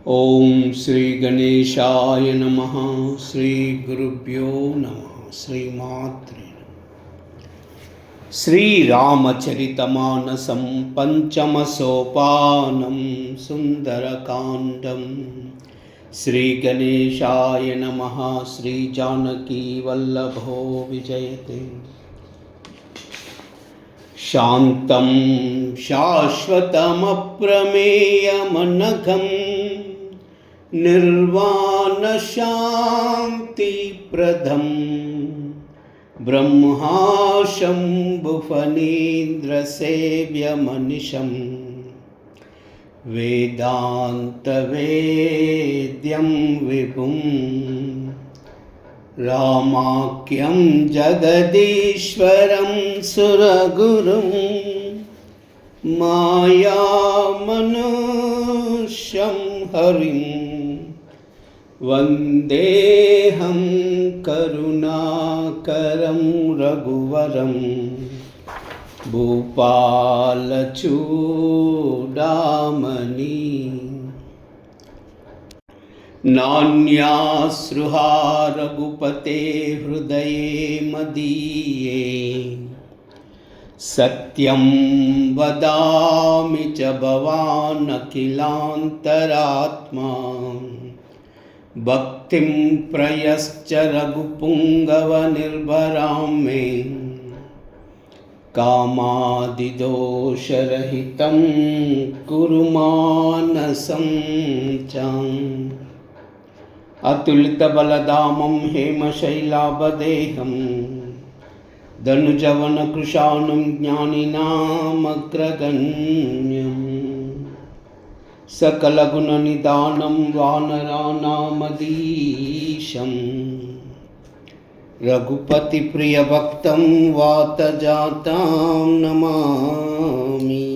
ओम श्री गणेशाय नमः। श्री गुरुभ्यो नमः। श्रीमात्रे नमः। श्री रामचरितमानसं पंचम सोपानं सुंदरकांडं। श्री गणेशाय नमः। श्री जानकी वल्लभो विजयते। शान्तं शाश्वतमप्रमेयमनघं निर्वाणशान्तिप्रदं ब्रह्माशम्भुफणीन्द्रसेव्यमनिशं वेदान्तवेद्यं विभुं रामाख्यं जगदीश्वरं सुरगुरुं मायामनुष्यं हरिं वन्देऽहं करुणाकरं रघुवरं भूपालचूडामणि। नान्यास्रुहा रघुपते हृदये मदीये सत्यं वदामि च भवान् अखिलान्तरात्मा। भक्तिं प्रयश्च रघुपुङ्गवनिर्भरां मे कामादिदोषरहितं कुरु मानसं च। अतुलितबलधामं हेमशैलाभदेहं धनुजवनकृशानं ज्ञानिनामग्रगण्यं सकलगुणनिधानं वानराणामधीशं रघुपतिप्रियभक्तं वातजातां नमामि।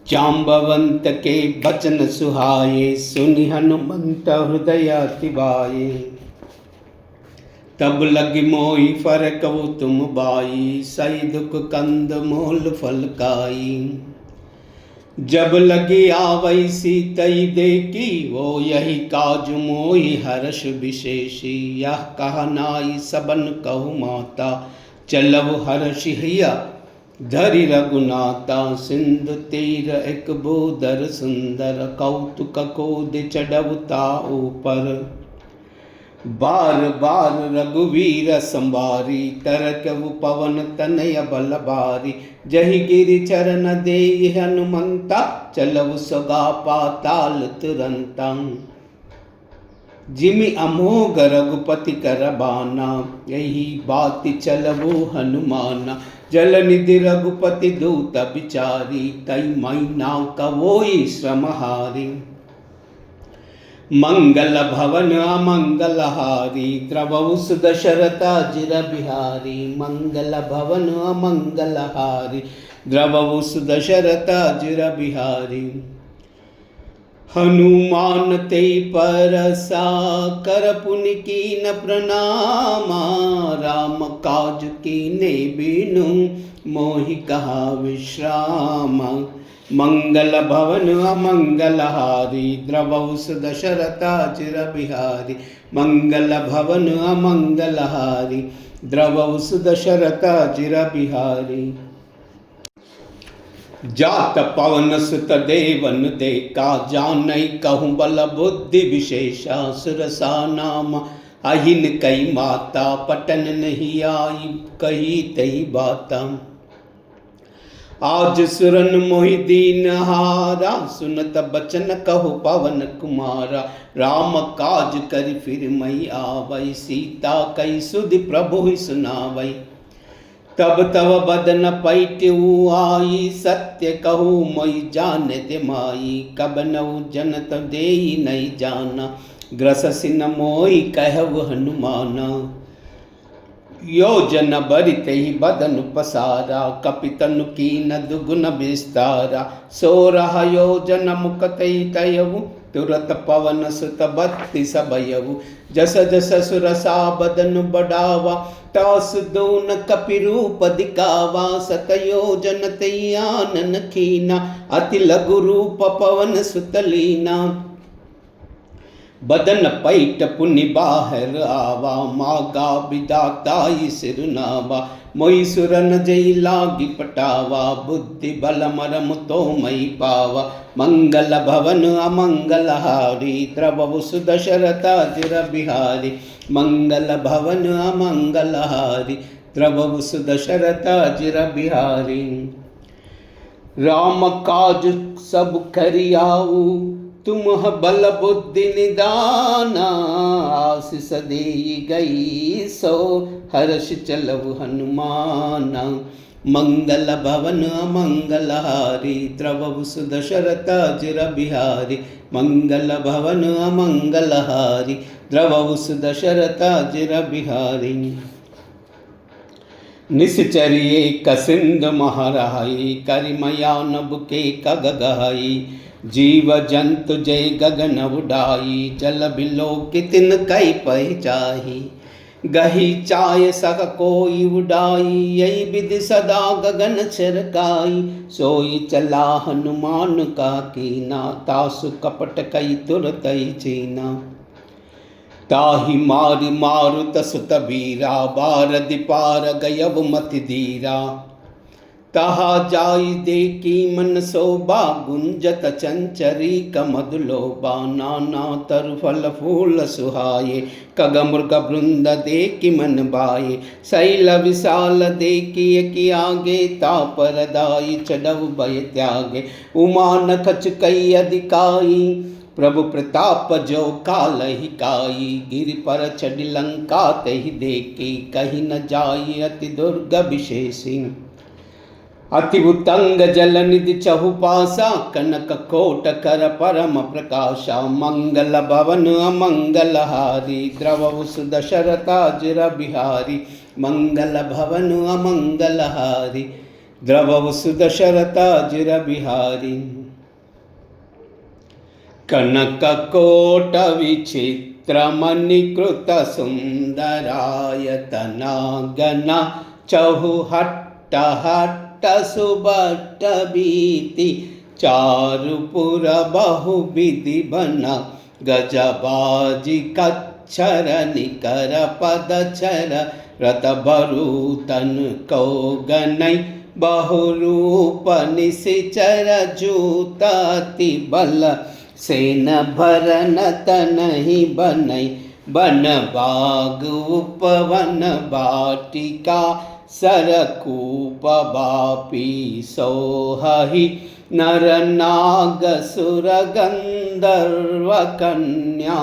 जाम्बवंत के बचन सुहाए सुनि हनुमंत हृदय अतिभाए। तब लगी मोहि फरकऊ तुम बाई सही दुख कंद मूल फल खाई। जब लगी आवई सीतई देखी वो यही काज मोहि हर्ष विशेषी। यह कहा नाई सबन कहु माता चलव हर्षि हिया धरि रघुनाथा। सिंधु तीर एक बोदर सुंदर कौतुक कोद चढ़वता ऊपर। बार बार रघुवीर संवारी तरकव पवन तनय बल भारी। जहि गिरि चरण देहि हनुमंता चलव सगा पाताल तुरंता। जिमि अमोघ रघुपति कर बाना यही बात चलवो हनुमाना। जल निधि रघुपति दूत बिचारी तई मैना कवोई श्रमहारी। मंगल भवन अमंगल हारी द्रवहु सुदशरथ अजिर बिहारी। मंगल भवन अमंगल हारी द्रवहु सुदशरथ अजिर बिहारी। हनुमान ते परसा कर पुनि कीन प्रणामा। राम काज कीने बिनु मोहि कहा विश्राम। मंगल भवन अमंगल हारी द्रवहु सुदशरथ अजिर बिहारी। मंगल भवन अमंगल हारी द्रवहु सुदशरथ अजिर बिहारी। जात पवन सुत देवन देखा जानई कहूँ बल बुद्धि विशेषा। सुरसा नाम अहिन कई माता पटन नहीं आई कही तई बाता। आज सुरन मोहि दीन हारा सुनत बचन कहु पवन कुमारा। राम काज करि फिर मई आवै सीता कई सुधि प्रभु ही सुनावै। तब तव बदन पैट्यू आई सत्य कहू मई जानत माई। कब नऊ जनत देई नहीं जाना ग्रससि न मोहि कहव हनुमाना। योजन बरित ही बदन पसारा कपितनु कीन दुगुन विस्तारा। 16 योजन मुख तई तयऊ तुरत पवन सुत 32 भयउ। जस जस सुरसा बदन बढ़ावा, तास दोन कपि रूप दिखावा। सतयोजन तै आनन कीना, अति लघु रूप पवन सुत लीना। बदन पैठ पुनि बाहर आवा, मागा विधाताई सिरनावा। मोई सुरन जई लागी पटावा, बुद्धि बल मरम तो मई पावा। मंगल भवन अमंगल हारी, द्रवहु सुदशरथ अजिर बिहारी। मंगल भवन अमंगल हारी, द्रवहु सुदशरथ अजिर बिहारी। राम काज सब करियाऊ, तुम बल बुद्धि निदाना। आशीष देई गई सो, हर्ष चलऊ हनुमाना। मंगल भवन अमंगल हारी, द्रवहु सुदशरथ अजिर बिहारी। मंगल भवन अमंगल हारी, द्रवहु सुदशरथ अजिर बिहारी। निश्चर्ये कसिंद महराई, करिमया नभ के कगगहाई। जीव जंतु जय गगन उडाई, जल बिलो कितिन कई पहचाही। गही चाय सक कोई उडाई, यही विधि सदा गगन छिरकाई। सोई चला हनुमान का कीना, तासु कपट कई तुरतई चीना। ताहि मारि मारुत सुत बीरा, बारधि पार गयब मति धीरा। तहा जाई देखी मन शोभा, गुंजत चंचरी कमदलोबा। नाना तरु फल फूल सुहाये, कग मृग वृंद देखी मन बाये। शैल विशाल देखी कि आगे, तापरदाई चढ़ऊ भय त्यागे। उमा नखच कई अधिकाई, प्रभु प्रताप जो काल ही काई। गिरि पर चढ़ लंका तहि देखी, कहीं न जाई अति दुर्ग विशेषी। अति उत्तंग जल निधि चहुपासा, कनक कोट कर परम प्रकाशा। मंगल भवन अमंगल हारी, द्रवहु सुदशरथ अजिर बिहारी। मंगल भवन अमंगल हारी, द्रवहु सुदशरथ अजिर बिहारी। कनक कोट विचित्र मणिकृत सुंदरायतना। गना चहुहट्ट हट्ट सुबट बीति, चारुपुर बहुविधि बना। गजबाजी कच्छर निकर पदचर, रत भरूतन को गनई। बहुरूप निशिचर जूताति बल, सेन भरन तनहि बनई। बन बाग उपवन बाटिका, सरकूप बापी सोहहि। नर नाग सुर गंधर्व कन्या,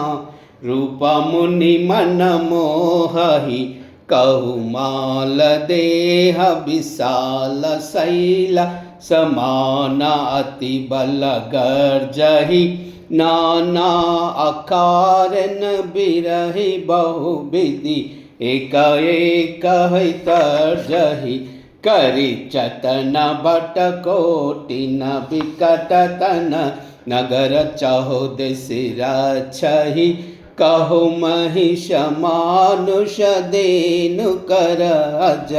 रूप मुनि मन मोहहि। कहुमाल देह विशाल शैल, समान अति बल गर्जहि। नाना अकारन बिरहि बहुविधि, एक एक तर्जहि। करि चतन बट कोटि न विकट तन, नगर चहुदिस रक्षहि। कहु महिष मानुष देनु कर अज,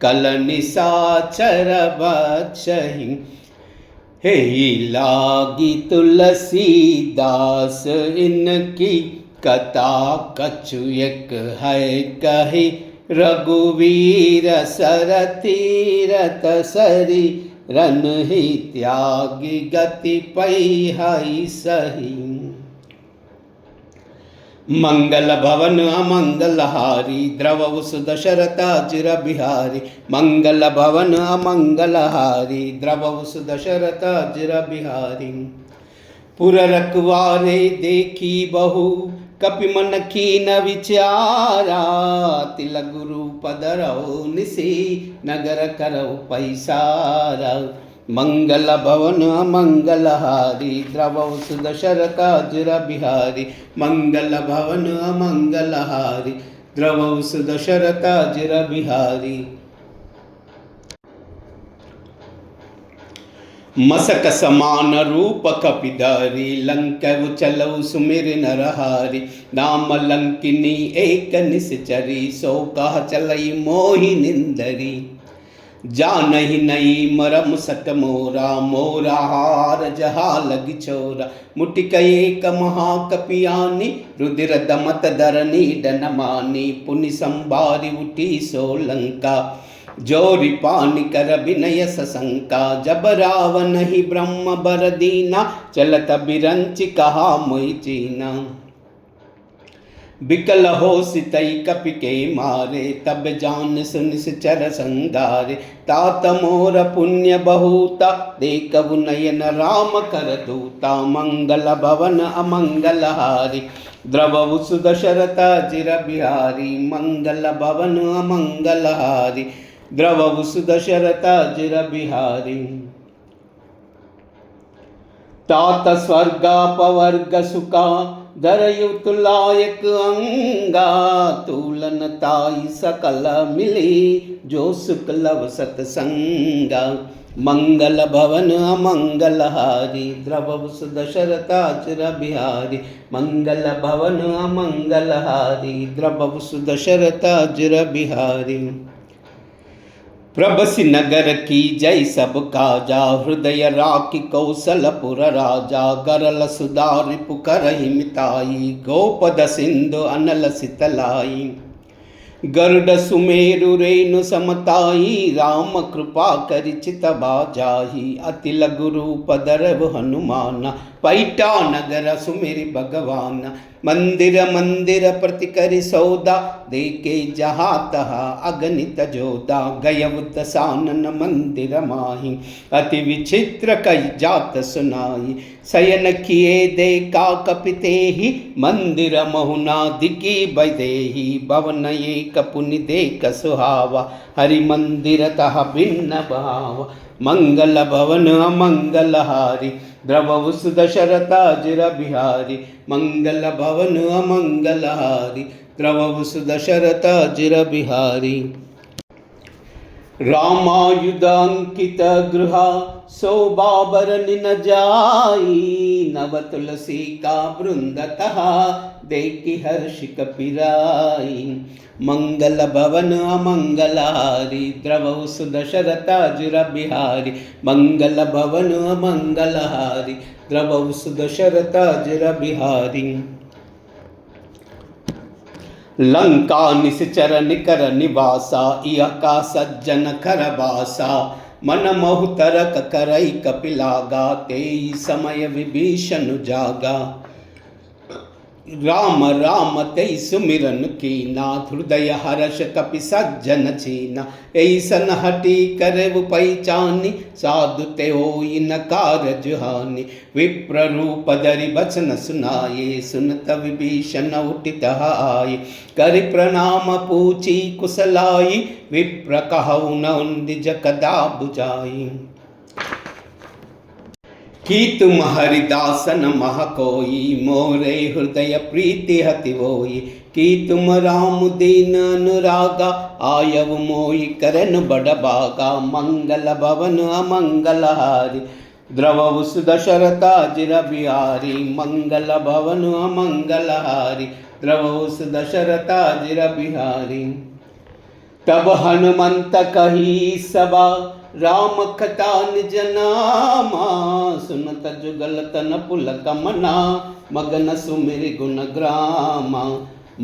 कल निशाचर बक्षहि। हे लागी तुलसीदास इनकी, कथा कछु एक है कही। रघुवीर सरतीरथ सरी, रन ही त्यागी गति पई हई सही। मंगल भवन अमंगल हारी, द्रवहु सुदशरथ अजिर बिहारी। मंगल भवन अमंगल हारी, द्रवहु सुदशरथ अजिर बिहारी। पुर रखवारे देखी बहु, कपि मन कीन विचारा। तिलक गुरु पदरौ निसी, नगर करौ पैसारा। मंगल भवन अमंगल हारी, द्रवहु सुदशरथ अजिर बिहारी। मंगल भवन अमंगल हारी, द्रवहु सुदशरथ अजिर बिहारी। मसक समान रूप कपिधरी लंकव चलऊ सुमिर नरहारी नाम लंकिनी एक निश्चरी सो कह चलई मोहि निंदरी जानहि नहीं मरम सट मोरा मोरा हार जहा लगी छोरा मुटिक एक महाकपियानी रुधिर दमत धरनी डनमानी पुनि संभारी उठी सोलंका जोरी पानी कर विनय सशंका जब रावण ही ब्रह्म बर दीना चलत बिरंच कहा मोहि चीना बिकल हो सितई कपि के मारे तब जान सुन चर संगारे तात मोर पुण्य बहुता देखु नयन राम कर दूता मंगल भवन अमंगल हारी द्रवु सुदशरथ जिर बिहारी मंगल भवन अमंगल हारी द्रवु सुदशरथ जिर बिहारी तात स्वर्गापवर्ग सुखा धरयुत लायक अंगा तूलन ताई सकल मिली जो सुकलव सतसंगा मंगल भवन अमंगल हारी द्रवु सुदशरथ चिर बिहारी मंगल भवन अमंगल हारी द्रवु सुदशरथ चिर बिहारी प्रभसि नगर की जय सब काजा हृदय राखी कौशलपुर राजा गरल सुधारि पुकरहि मिताई गोपद सिंधु अनल सितलाई गरुड सुमेरु रेणु समताई राम कृपा करि चित बाजाही अति लघु रूप धरव हनुमान पैठा नगर सुमेरि भगवान मंदिर मंदिर प्रति करि सौदा देखे जहाँ तहा अगणित जोदा गय दसानन मंदिर माही अति विचित्र कई जात सुनाई शयन किए देखा कपिते ही मंदिर महुना दिकी बदेही भवन एक पुनि देख सुहावा हरि मंदिर तह भिन्न भाव मंगल भवन अमंगल हारी द्रवु सुदशरथ जिर बिहारी मंगल भवन अमंगल हारी द्रवु सुदशरथ जिर बिहारी रामायुधांकित गृह शोभाभरण न जाई नव तुलसी का वृंदतः देखि हर्ष कपिराई मंगल भवन अमंगल हारी द्रवु सुदशरथ जिर बिहारी मंगल भवन अमंगल हारी द्रवु सुदशरथ जिर बिहारी लंका निश्चर निकर निवासा इह का सज्जन कर बासा मन मोहु तरक करई कपिलागा तेई समय विभीषण जागा राम राम तेई सुमिरन कीना हृदय हर्ष कपि सज्जन चीना ऐसन हटी करव पैचानी साधु ते होई न कारज हानि विप्र रूप धरि बचन सुनाये सुनत विभीषण उठित आये करि प्रणाम पूछी कुशलाई विप्र कहु न निज कदा बुझाई कि तुम हरिदासन मह कोई मोरे हृदय प्रीति हति होई कि तुम राम दीन अनुरागा आयव मोहि करन बड़ बागा मंगल भवन अमंगल हारी द्रवु सुदशरथ जिर बिहारी मंगल भवन अमंगल हारी द्रवु सुदशरथ जिर बिहारी तब हनुमंत कही सभा राम कथा निज नामा सुनत जुगल तन पुलक मना मगन सुमिर गुण ग्रामा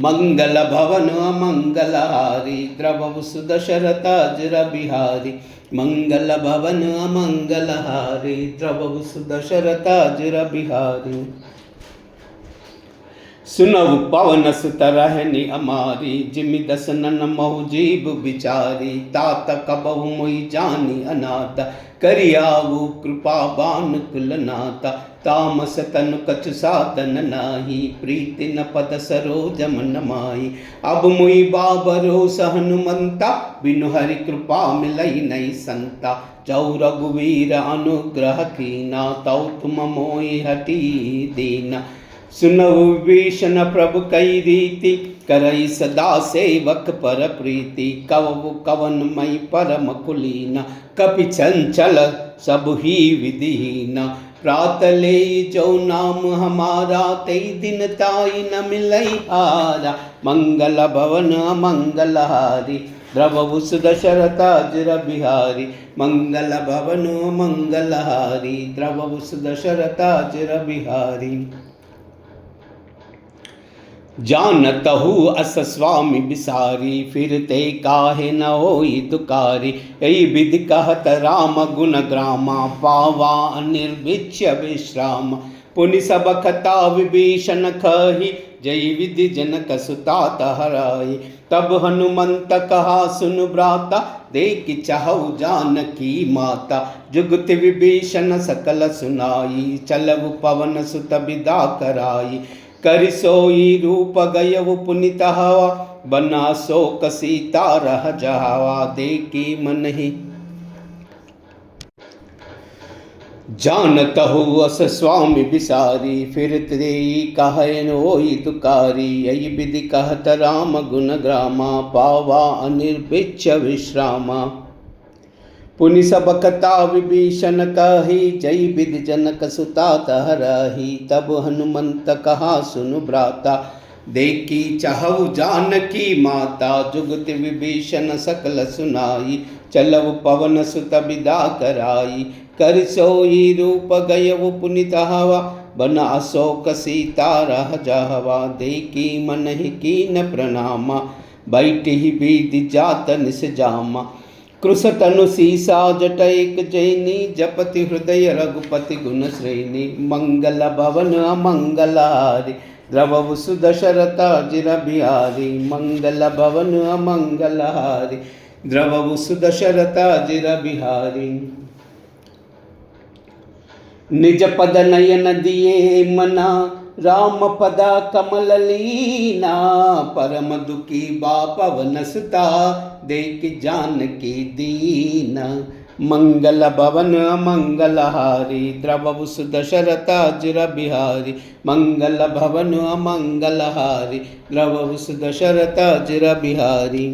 मंगल भवन अमंगल हारी द्रवु सुदशरथ जिर बिहारी मंगल भवन अमंगल हारी द्रवु सुदशरथ जिर बिहारी सुनहु पवन सुत रहनि अमारी जिमि दसनन महु जीव बिचारी तात कबहु मोहि जानी अनाथ करियावु कृपा बान कुलनाथा तामस तनु कछु साधन नाही प्रीति न पद सरोज मन माही अब मुई बाबरो हनुमंता बिनु हरि कृपा मिलई नहीं संता जौ रघुवीर अनुग्रह कीना तौ तुम मोहि हटी दीना सुनहु विभीषण प्रभु कई रीति करई सदा सेवक पर प्रीति कवु कवन मई परम कुलीना कपि चंचल सब ही विधिहीना। प्रातले जो नाम हमारा तई दिन ताई न मिलई हारा। मंगल भवन मंगलहारी द्रवभुस दशरथ अजर बिहारी। मंगल भवन मंगलहारी द्रवभुस दशरथ अजर बिहारी। जानतहु अस स्वामी बिसारी फिरते काहे न होई दुकारी। यही विधि कहत राम गुण ग्रामा पावा अनिर्भिच्य विश्राम। पुनि सब कथा विभीषण कही जय विधि जनक सुता हराई। तब हनुमंत कहा सुन भ्राता देख चाहु जानकी माता। जुगति विभीषण सकल सुनाई चलऊ पवन सुत विदा कराई। कर सोई रूप गयउ पुनित हवा बना शोक सीता रह जावा। देखी मन ही जानतहु अस स्वामी बिसारी फिरते कहन होई दुकारी। यही विधि कहत राम गुण ग्रामा पावा अनिर्भिच्य विश्रामा। पुनि सब कथा विभीषण कही जय विधि जनक सुता हरहि। तब हनुमंत कहा सुनु भ्राता देखी चाहु जानकी माता। जुगति विभीषण सकल सुनाई चलऊ पवन सुत विदा कराई। कर सोई रूप गयउ पुनित हवा बना शोक सीता रह जावा। देखी मन ही कीन प्रणामा बैठ ही बीधि जात निस जामा। कृश तनु सीसा जटैक जैनी जपति हृदय रघुपति गुण श्रेणी। मंगल भवन अमंगलहारी द्रवभुस दशरथ अजर बिहारी। मंगल भवन अमंगलहारी द्रवभुस दशरथ अजर बिहारी। निज पद नयन दिए मना राम पद कमल लीना। परम दुखी बापवन सुता देख जानकी दीना। मंगल भवन अमंगलहारी द्रवभुस दशरथ अजर बिहारी। मंगल भवन अमंगलहारी द्रवभुस दशरथ अजर बिहारी।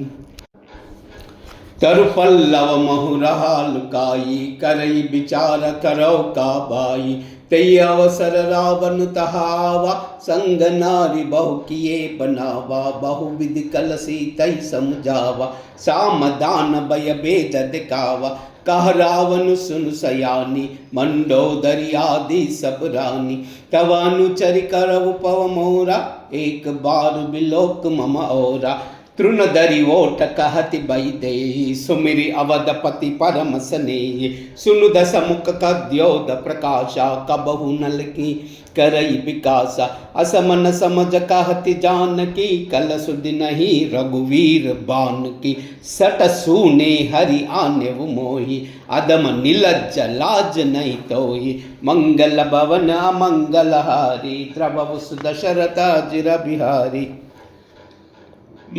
तरु पल्लव महुरहा लुकाई करई विचार करो का बाई। तई अवसर रावण तहावा संग नारी बहु किए बनावा। बहु विधि कलसी तई समझावा साम दान भय भेद दिखावा। कह रावण सुन सयानी मंडोदरी आदि सब रानी। तव अनुचरि करऊ पव मोरा एक बार बिलोक मम ओरा। तृण दरी ओट कहति बई देहि सुमिरि अवधपति परम स्नेहि। सुनु दस मुख कद्योत प्रकाशा कबहु नल की करई विकासा। असमन समझ कहति जानकी कल सुदिनहि रघुवीर बान की। सट सूने हरि आने मोहि अदम नीलज्ज लाज नहीं तोहि। मंगल भवन अमंगलहारी द्रवभुस दशरथ अजर बिहारी।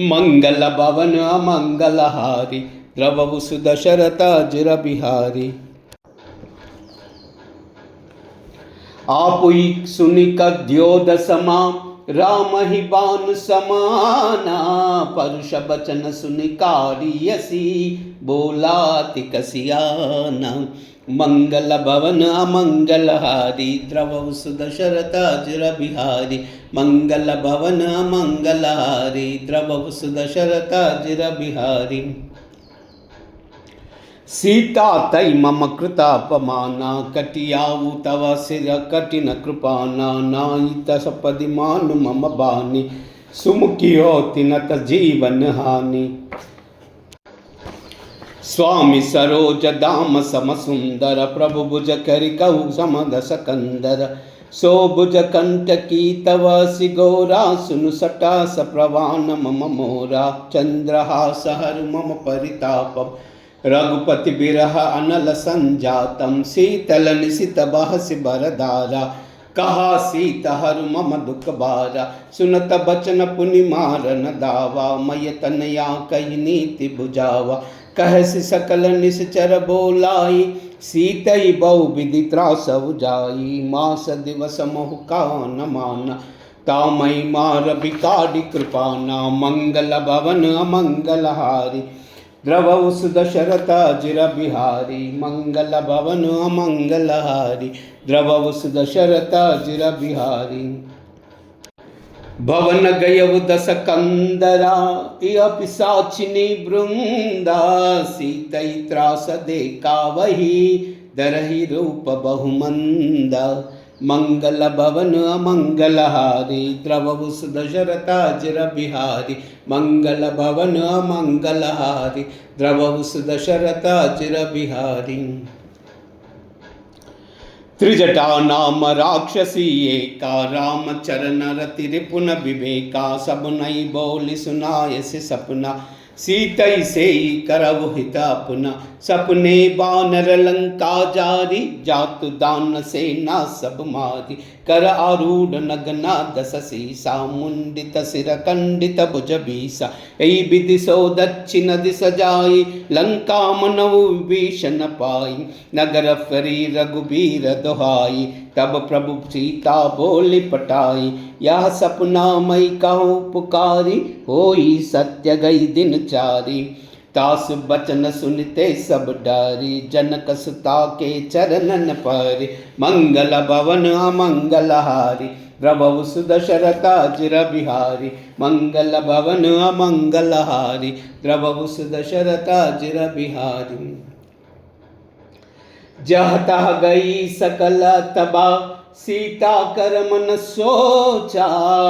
मंगल भवन अमंगलहारी द्रवभुस दशरथ अजर बिहारी। आपुई सुनि कद्योत समा राम ही बान समाना। परुष बचन सुनि कारियसी बोला तिकसियाना। मंगल भवन अमंगलहारी द्रवभुस दशरथ अजर बिहारी। मंगल भवन अमंगलहारी द्रवभुस दशरथ अजर बिहारी। सीता तई मम कृतापमाना कटियाऊ तव सिर कठिन कृपाना। नाई तसपदि मानु मम बानी सुमुखी होति नत जीवन हानि। स्वामी सरोज दाम सम सुंदर प्रभु भुज करि कहु समदस कंदर। सो भुज कंठ की तव सिगोरा सुनु सटा सप्रवान मम मोरा। चंद्रहास हरु मम परितापम रघुपति बिरह अनल संजातम। शीतल निशित बहसि बरदारा कहा सीत हरु मम दुख बारा। सुनत बचन पुनि मारन दावा मय तनया कही नीति बुझावा। कहसि सकल निश्चर बोलाई सीतई बहु विधि त्रास जाई। मास दिवस महु कान माना तामई मार बिकारि कृपाना। मंगल भवन अमंगलहारी द्रवउस दशरथ अजिर बिहारी मंगल भवन अमंगलहारी। द्रवउस दशरथ अजिर बिहारी। भवन गयव दस कंदरा इह पिशाचिनी वृंदा। सीतई त्रास देखा वही दरहि रूप बहुमंदा। मंगल भवन अमंगलहारी। द्रवउस दशरथ अजिर बिहारी मंगल भवन अमंगलहारी। द्रवउस दशरथ अजिर बिहारी। त्रिजटा नाम राक्षसी एका राम चरण रति रिपुन विवेका। सब नई बोली सुनाय से सपना सीतई से करव हित अपना। सपने बानर लंका जारी जातु दान सेना सब मारी। कर आरूढ़ नगना दस सीसा मुंडित सिर खंडित भुज बीसा। यही विधि सो दक्षिण दिस जाई लंका मनऊ विभीषण पाई। नगर फरी रघुबीर दोहाई तब प्रभु सीता बोली पटाई। यह सपना मई कहूँ पुकारी होई सत्य गई दिन चारी। तास बचन सुनते सब डारी जनक सुता के चरणन पर। मंगल भवन अमंगलहारी। द्रवउस दशरथ अजिर बिहारी मंगल भवन अमंगलहारी। द्रवउस दशरथ अजिर बिहारी। जह तह गई सकल तबा सीता कर मन सोचा।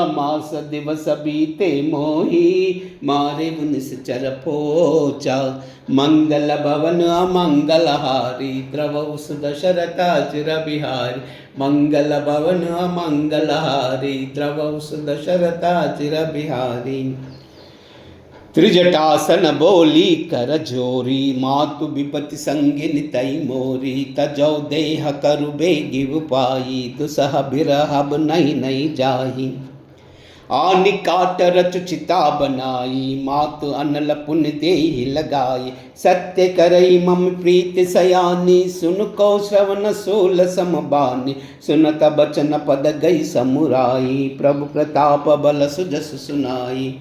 मास दिवस बीते मोही मारे निश्चर पोचा। मंगल भवन अमंगलहारी। द्रवउस दशरथ अजिर बिहारी मंगल भवन अमंगलहारी। द्रवउस दशरथ अजिर बिहारी। त्रिजटासन बोली कर जोरी मातु विपति संगिन तई मोरी। तजौ देह करु बेगिव पाई दुसह बिरहब नहीं नहीं जाही। आनि काट रच चिता बनाई मातु अनल पुन देहि लगाई। सत्य करई मम प्रीति सयानी सुन को श्रवण सोल समबानी। सुनत बचन पद गई समुराई प्रभु प्रताप बल सुजस सुनाई।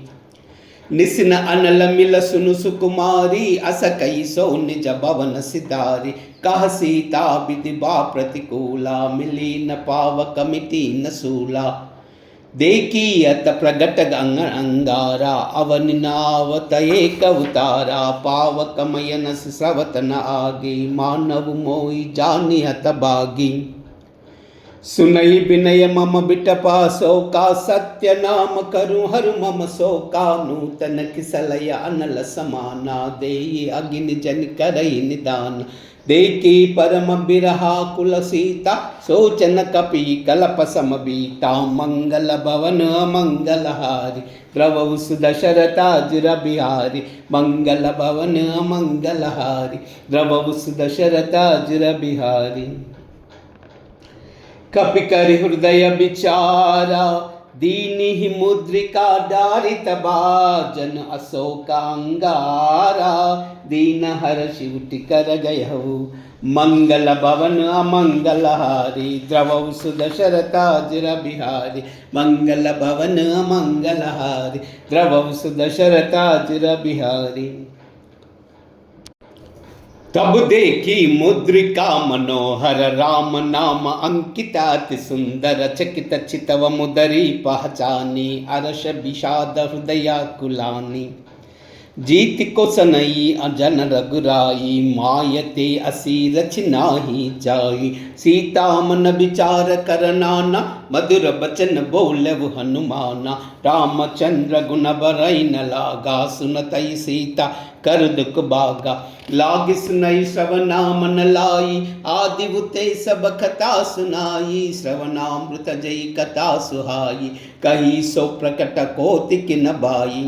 निसिन अनल मिल सुनु सुकुमारी अस कई सो निज भवन सिधारी। कह सीता विधि बा प्रतिकूला मिली न पावक मिति न सूला। देखी अत प्रगट गंग अंगारा अवन नावत एक अवतारा। पावक मयन स्रवत न आगे मानव मोई जानी हत भागी। सुनई विनय मम बिटपा शोका सत्य नाम करूँ हर मम शोका। नूतन किसलय अनल समाना देई अग्नि जन करई निदान। देखी परम बिरहा कुल सीता सोचन कपि कलप सम बीता। मंगल भवन अमंगलहारी। द्रवउस दशरथ अजिर बिहारी मंगल भवन अमंगलहारी। द्रवउस दशरथ अजिर बिहारी। कपि करि हृदय विचारा दीनि मुद्रिका डारित बाजन अशोका अंगारा। दीन हर्षि उठि कर गयहु मंगल भवन अमंगलहारी। द्रवउस दशरथ अजिर बिहारी मंगल भवन अमंगलहारी। द्रवउस दशरथ अजिर बिहारी। तब देखी मुद्रिका मनोहर राम नाम अंकित अति सुंदर। चकित चितव मुदरी पहचानी अरस विषाद हृदया कुलानी। जीत को सनई अजन रघुराई मायते असी रच नाही जाई। सीता मन विचार कर नाना मधुर बचन बोलव हनुमाना। रामचंद्र गुण बरई न लागा सुनतई सीता कर दुख बागा। लाग सुनई श्रवणा मन लाई आदि उते सब कथा सुनाई। श्रवणामृत जय कथा सुहाई कही सो प्रकट कोतिक न बाई।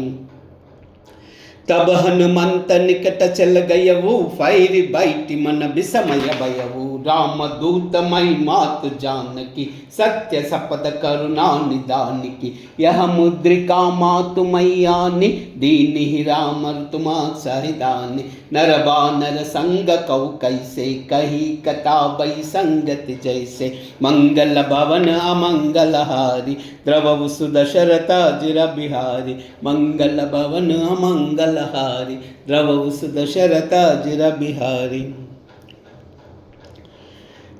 तब हनुमंत निकट चल गयवु फैर बैठि मन विसमय भयवु। राम दूत मई मात जानकी, सत्य सपद करुणा निदान की। यह मुद्रिका मातु मैयानि, दीन ही राम तुमा सहिदानि। नर बानर संग कौ कैसे, कही कथा बई संगत जैसे। मंगल भवन अमंगल हारी, द्रवहु सुदशरथ अजिर बिहारी। मंगल भवन अमंगल हारी, द्रवहु सुदशरथ अजिर बिहारी।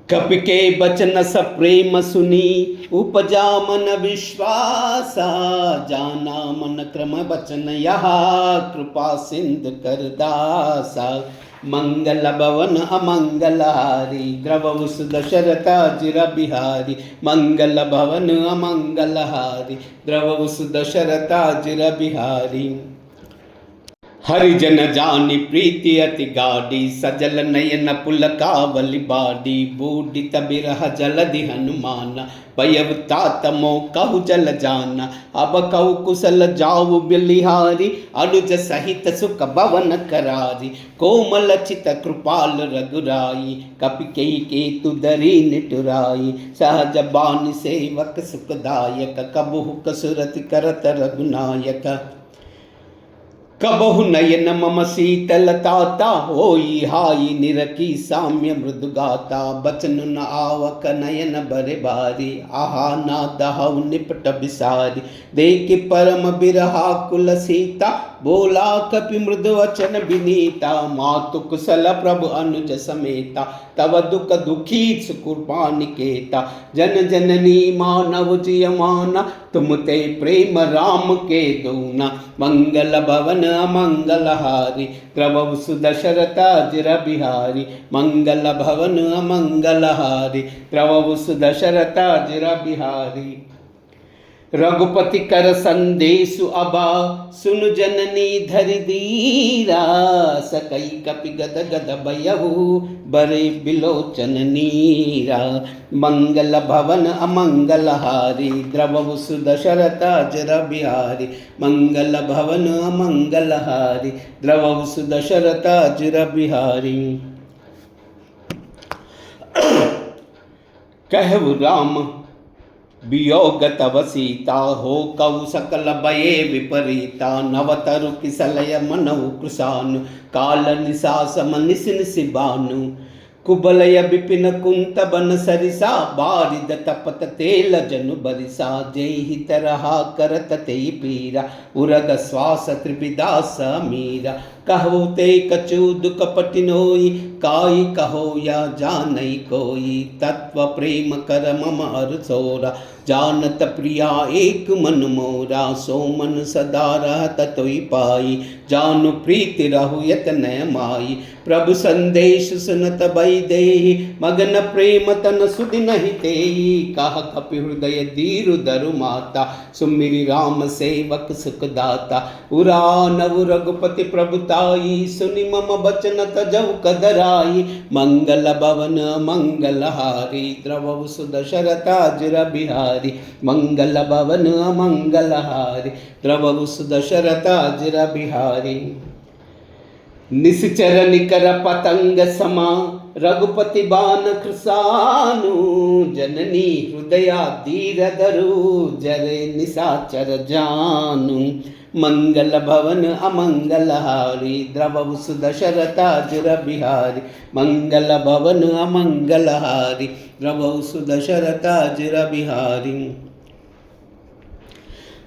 कपि के बचन सप्रेम सुनी, उपजा मन विश्वासा। जाना मन क्रम बचन यहाँ, कृपा सिंधु कर दासा। मंगल भवन अमंगल हारी, द्रवहु सुदशरथ अजिर बिहारी। मंगल भवन अमंगल हारी, द्रवहु सुदशरथ अजिर बिहारी। हरिजन जानी प्रीति अति गाढ़ी, सजल नयन पुलकावली बाडी। बूढ़ित बिरह जलधि हनुमाना, भयउ तात मोह कहु जल जाना। अब कहु कुशल जाऊ बिलिहारी, अनुज सहित सुख भवन करारी। कोमल चित कृपाल रघुराई, कपि केतु धरि निठुराई। सहज बानी सेवक सुखदायक, कबहु कसुरति करत रघुनायक। कबहु नयन मम शीतलताता, होई हाई निरखी साम्य मृदुगाता। बचन न आवक नयन बरे बारी, आहा ना दहु निपट बिसारी। देख परम बिरहा कुल सीता, बोला कपि मृदु वचन विनीता। मातु कुशल प्रभु अनुज समेता, तव दुख दुखी सुकृपा निकेता। जन जननी मानव जियमाना, तुम ते प्रेम राम के दूना। मंगल भवन अमंगल हारी, द्रवहु सुदशरथ अजिर बिहारी। मंगल भवन अमंगल हारी, द्रवहु सुदशरथ अजिर बिहारी। रघुपति कर संदेशु अबा, सुनु जननी धरि धीरा। सकई कपि गद गद भयहु, बरे बिलोचन नीरा। मंगल भवन अमंगल हारी, द्रवहु सुदशरथ अजिर बिहारी। मंगल भवन अमंगल हारी, द्रवहु सुदशरथ अजिर बिहारी। कहु राम वियोग तव सीता, हो कौ सकल भये विपरीता। नवतरु किसलय मनहु कृशानु, काल निशासम निश निश बानु। कुबलय विपिन कुंत बन सरिसा, बारिद तपत तेल जनु बरिसा। जेहि तरहा करत तेहि पीरा, उरग श्वास त्रिविदास मीरा। कहो ते कछु दुख पटिनोई, काई कहो या जानई कोई। तत्व प्रेम कर मम हर सोरा, जानत प्रिया एक मन मोरा। सो मन सदा रहत तोई पाई, जानु प्रीति रहु यतन माई। प्रभु संदेश सुनत भई देहि, मगन प्रेम तन सुधि नहीं तेहि। कह कपि हृदय दीरु दरु माता, सुमिरि राम सेवक सुखदाता। उरा नव रघुपति प्रभुताई, सुनि मम बचन तजौ कदराई। मंगल भवन मंगल हारी, द्रवहु सुदशरथ अजिर बिहारी। मंगल भवन मंगल हारी, द्रवहु सुदशरथ अजिर बिहारी। निश्चर निकर पतंग समा, रघुपति बान कृसानु। जननी हृदया धीर धरु, जरे निशाचर जानु। मंगल भवन अमंगल हारी, द्रवहु सुदशरथ अजिर बिहारी। मंगल भवन अमंगल हारी, द्रवहु सुदशरथ अजिर बिहारी।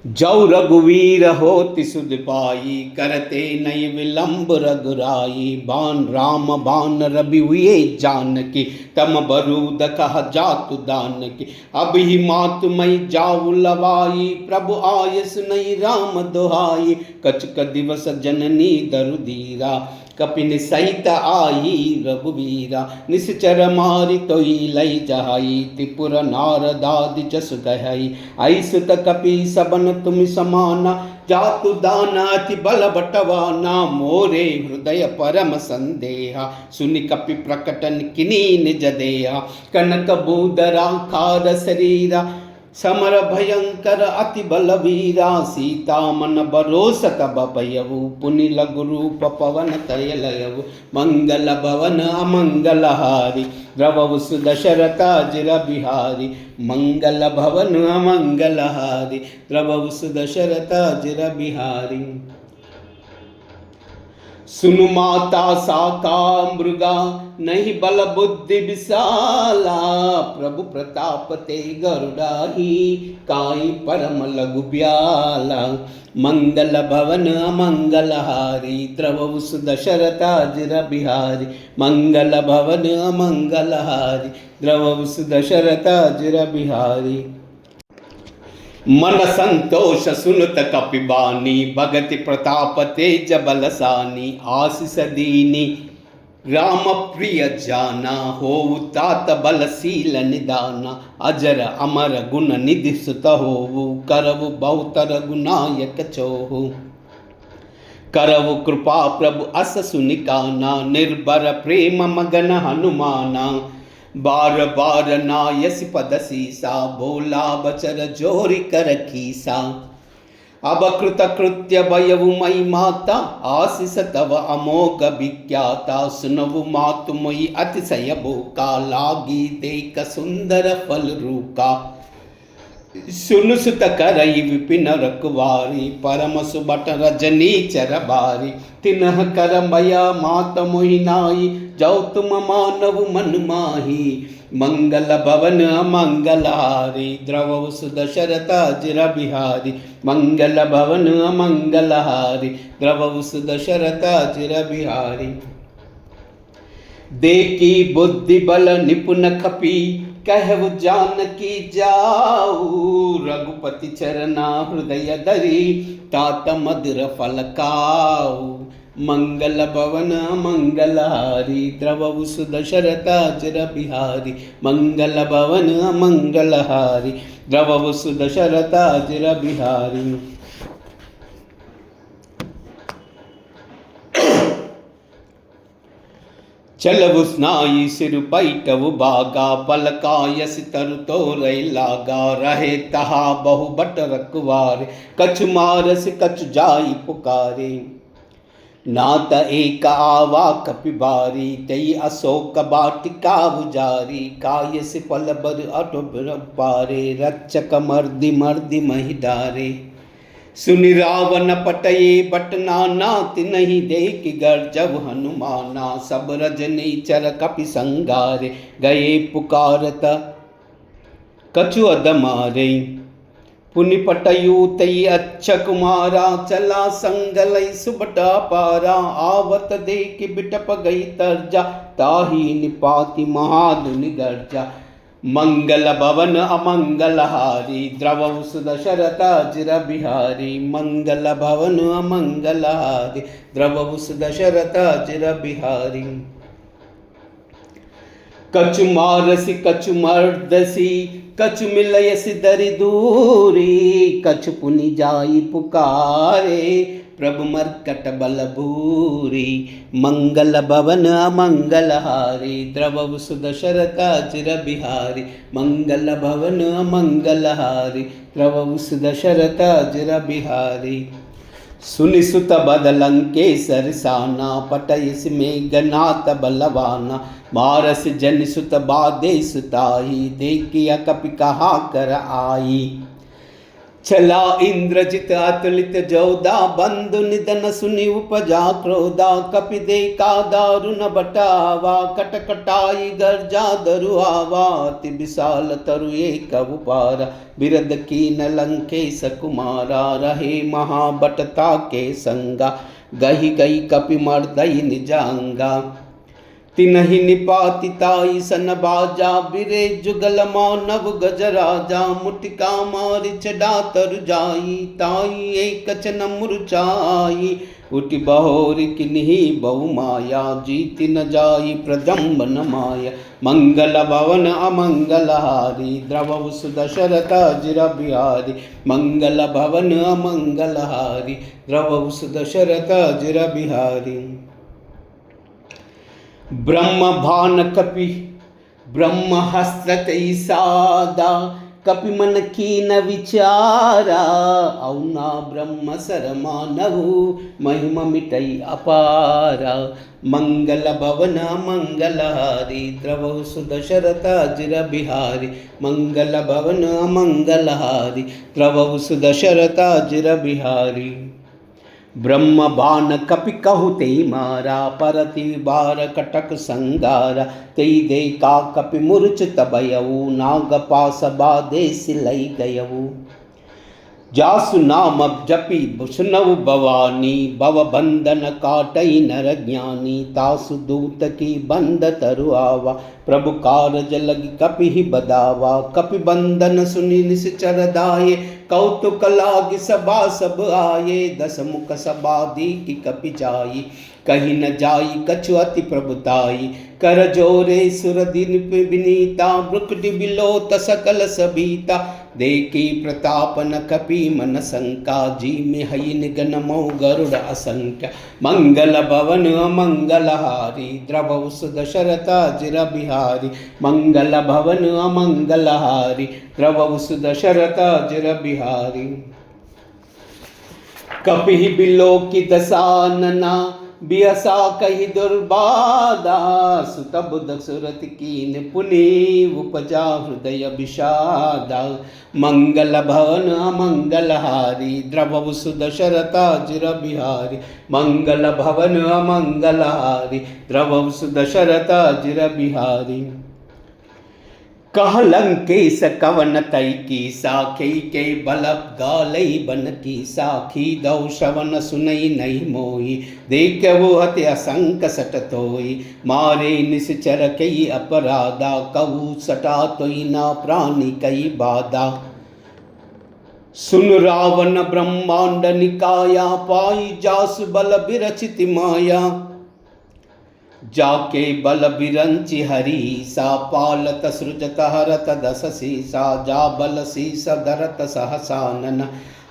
जौ रघुवीर होति सुध पाई, करते नई विलंब रघुराई। बान राम बान रवि हुए जानकी, तम बरूद कह जातु दानकी। अब ही मातु मई जाऊ लवाई, प्रभु आयस नई राम दुहाई। कछुक दिवस जननी दरु धीरा, कपिन सहित आई रघुवीरा। निश्चर मारि तोई लई जहाई, त्रिपुर नारदादि जसु गहई। ऐसुत कपि सबन तुम समाना, जातु दाना अति बल बटवाना। मोरे हृदय परम संदेहा, सुनि कपि प्रकटन किनी निज देहा। कनक बूदरा खार शरीरा, समर भयंकर अति बलवीरा सीता मन बरोस तब भयऊ पुनि लघु रूप पवन तयलयऊ मंगल भवन अमंगल हारी द्रवऊ सुदशरथाजिर बिहारी मंगल भवन अमंगल हारी द्रवऊ सुदशरथाजिर बिहारी। सुनु माता साका मृगा नहीं बल बुद्धि विशाला प्रभु प्रताप ते गरुड़ाही काई परम लघु ब्याला मंगल भवन अमंगल हारी द्रवऊ सुदशरथाजिर बिहारी मंगल भवन अमंगल हारी द्रवऊ सुदशरथाजिर बिहारी। मन संतोष सुनत कपिबानी भगति प्रताप तेज बलसानी आशीष दीनी राम प्रिय जाना हो तात बलशील निदाना अजर अमर गुण निधि सुत हो करव बहुतर गुनायक चोहु करव कृपा प्रभु अस सुनिकाना निर्भर प्रेम मगन हनुमाना बार बार नायस पद सीसा भोला बचर जोरी कर कीसा अब कृत कृत्य भयउ मई माता आशीष तव अमोघ विख्याता सुनवु मातु मोई अतिशय भूका लागी देख सुंदर फल रूका सुन सुत करई विपिन रखवारी परम सुबट रजनी चर बारी तिन्ह कर मया मात मोहिनाई जाओ तुम मानव मन माही मंगल भवन अमंगल हारी द्रवऊ सुदशरथाजिर बिहारी मंगल भवन अमंगल हारी द्रवऊ सुदशरथाजिर बिहारी। देखी बुद्धि बल निपुण खपी कहु जानकी जाऊ रघुपति चरना हृदय धरी तात मधुर फल खाऊ मंगल भवन मंगल हारी द्रवऊ सुदशरथाजिर बिहारी मंगल भवन मंगल हारी द्रवऊ सुदशरथाजिर बिहारी। चलवु स्नाई सिर पैटवु बागा पलकायस तरु तोरई लागा रहे तहा बहु बट रखवारे कछु मारस कछु जाई पुकारे नात एक आवा कपिबारी तई अशोक बाटिका बुजारी कायस पल बर अटुबर पारे रक्षक मर्दि मर्दि महि डारे सुनि रावण पटये बट नाना तिनहि देख गर्जव हनुमाना सब रजनी चर कपि संगारे गए पुकारत कछु अदमारे पुनि पटयु तई अच्छा कुमारा चला संगलई सुबटा पारा आवत देख बिटप गई तरजा ताही निपाति महाधुनि गर्जा मंगल भवन अमंगल हारी द्रवऊ सुदशरथाजिर बिहारी मंगल भवन अमंगल हारी द्रवऊ सुदशरथाजिर बिहारी। कछु मारसी कछु मर्दसी कछु मिलयसी दरि दूरी कछु पुनि जाई पुकारे प्रभु मर्कट बल भूरी मंगल भवन अमंगल हारी द्रवऊ सुदशरथाजिर बिहारी मंगल भवन अमंगल हारी द्रवऊ सुदशरथाजिर बिहारी। सुनि सुत बदलंकेसर साना पटयस मेघनाथ बलवाना मारस जन सुत बादे सुताई देखिया कपि कहा कर आई चला इंद्रजित अतुलित जोदा बंधु निधन सुनि उपजा क्रोधा कपि देखा दारुण बटावा कटकटाई गर्जा दरुआवा अति विशाल तरु एक उपारा बिरद कीन लंकेश कुमारा रहे महाबटता के संगा गही गई कपि मर्दई निजांगा तिनहि निपातिताई सन बाजा बिरे जुगल मानव गजराजा मुटिका मारि चढ़ा तर जाई ताई एक चन मुरचाई उठि बहोर किन्ही बहु माया जीति न जाई प्रजम्बन माया मंगल भवन अमंगल हारी द्रवऊ सुदशरथाजिर बिहारी मंगल भवन अमंगल हारी द्रवऊ सुदशरथाजिर बिहारी। ब्रह्म भान कपि ब्रह्म हस्ततई सादा कपि मन कीन विचारा, औना ब्रह्म सर मानहु महिमा मिटई अपारा। मंगल भवन मंगलहारी द्रवहु सुदशरथ अजिर बिहारी, मंगल भवन मंगलहारी द्रवहु सुदशरथ अजिर बिहारी। ब्रह्म बाण कपि कहु तेई मारा, परति बार कटक संगारा, तेई देखा कपि मूर्छित भयउ, नाग पास बाधे सिलई गयउ। जासु नाम जपि सुनउ भवानी, भव बंधन काटई नर ज्ञानी, तासु दूत की बंद तरु आवा, प्रभु कारज लगी कपि ही बदावा। कपि बंधन सुनि निश्चर दाये, कौतुक लाग सभा सब आये, दस मुख सबादी की कपि जाई, कहीं न जाई कछु अति प्रभुताई। कर जोरे सुर दिन विनीता, ब्रुकटि बिलोत सकल सबीता, देखी प्रताप न कपि मन शंका, जी में हई निगन मौ गरुड़ असंख्य। मंगल भवन अमंगलहारी द्रवहु सुदशरथ अजिर बिहारी, मंगल भवन अमंगलहारी द्रवहु सुदशरथ अजिर बिहारी। कपि बिलो की दसानना, बियसा कही दुर्बाधा, सुत बुध सुरत कीन पुनि, उपजा हृदय विषादा। मंगल भवन अमंगलहारी द्रवहु सुदशरथ अजिर बिहारी, मंगल भवन अमंगलहारी द्रवहु सुदशरथ अजिर बिहारी। कह लंकेश कवन तई की साखी, के बल गालई बन की साखी, दौ श्रवण सुनई नहीं मोही, देखहु हति असंक सट तोई, मारे निश्चर कई अपराधा, कहू सटा तोई ना प्राणी कई बाधा। सुन रावण ब्रह्मांड निकाया, पाई जासु बल बिरचित माया, जाके बल बिरंचि हरी सा, पालत सृजत हरत दस सीसा, जा बल शीस धरत सहसानन,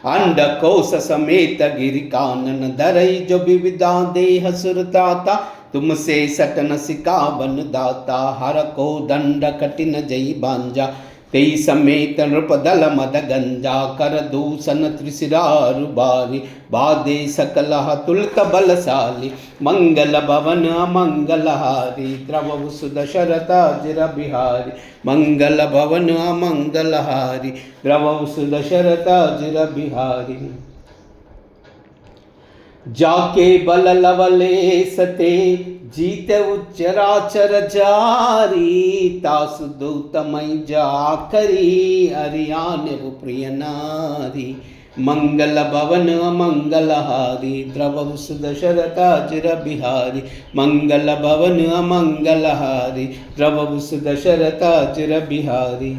अंड कोश समेत गिरि कानन, धरई जो विविधा देह सुरताता, तुमसे सटन सिकावन दाता, हर को दंड कठिन जई बांजा, तेई समेत नृपदल मद गंजा, कर दूषण त्रिशिरारु बारी, बाधे सकल तुलत बलशाली, मंगल भवन अमंगलहारी द्रवहु सुदशरथ अजिर बिहारी, मंगल भवन अमंगलहारी द्रवहु सुदशरथ अजिर बिहारी। जाके बल लवलेश ते, जीत उच्चराचर जारी, तासु दूतमय जाकरी, अरियान प्रिय नारी। मंगल भवन अमंगलहारी द्रवहु सुदशरथ अजिर बिहारी, मंगल भवन अमंगलहारी द्रवहु सुदशरथ अजिर बिहारी।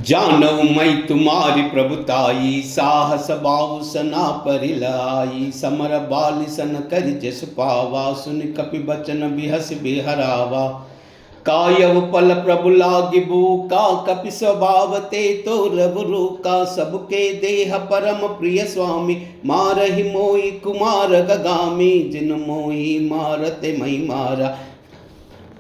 जानऊ मैं तुम्हारी प्रभुताई, साहस बाहु सना परिलाई, समर बाल सन कर जस पावा, सुन कपि बचन बिहस बिहरावा। कायव पल प्रभु लागी बूका, कपि स्वभाव ते तो रघु रूका, सबके देह परम प्रिय स्वामी, मारहि मोहि कुमार गगामी, जिन मोहि मारते मई मारा,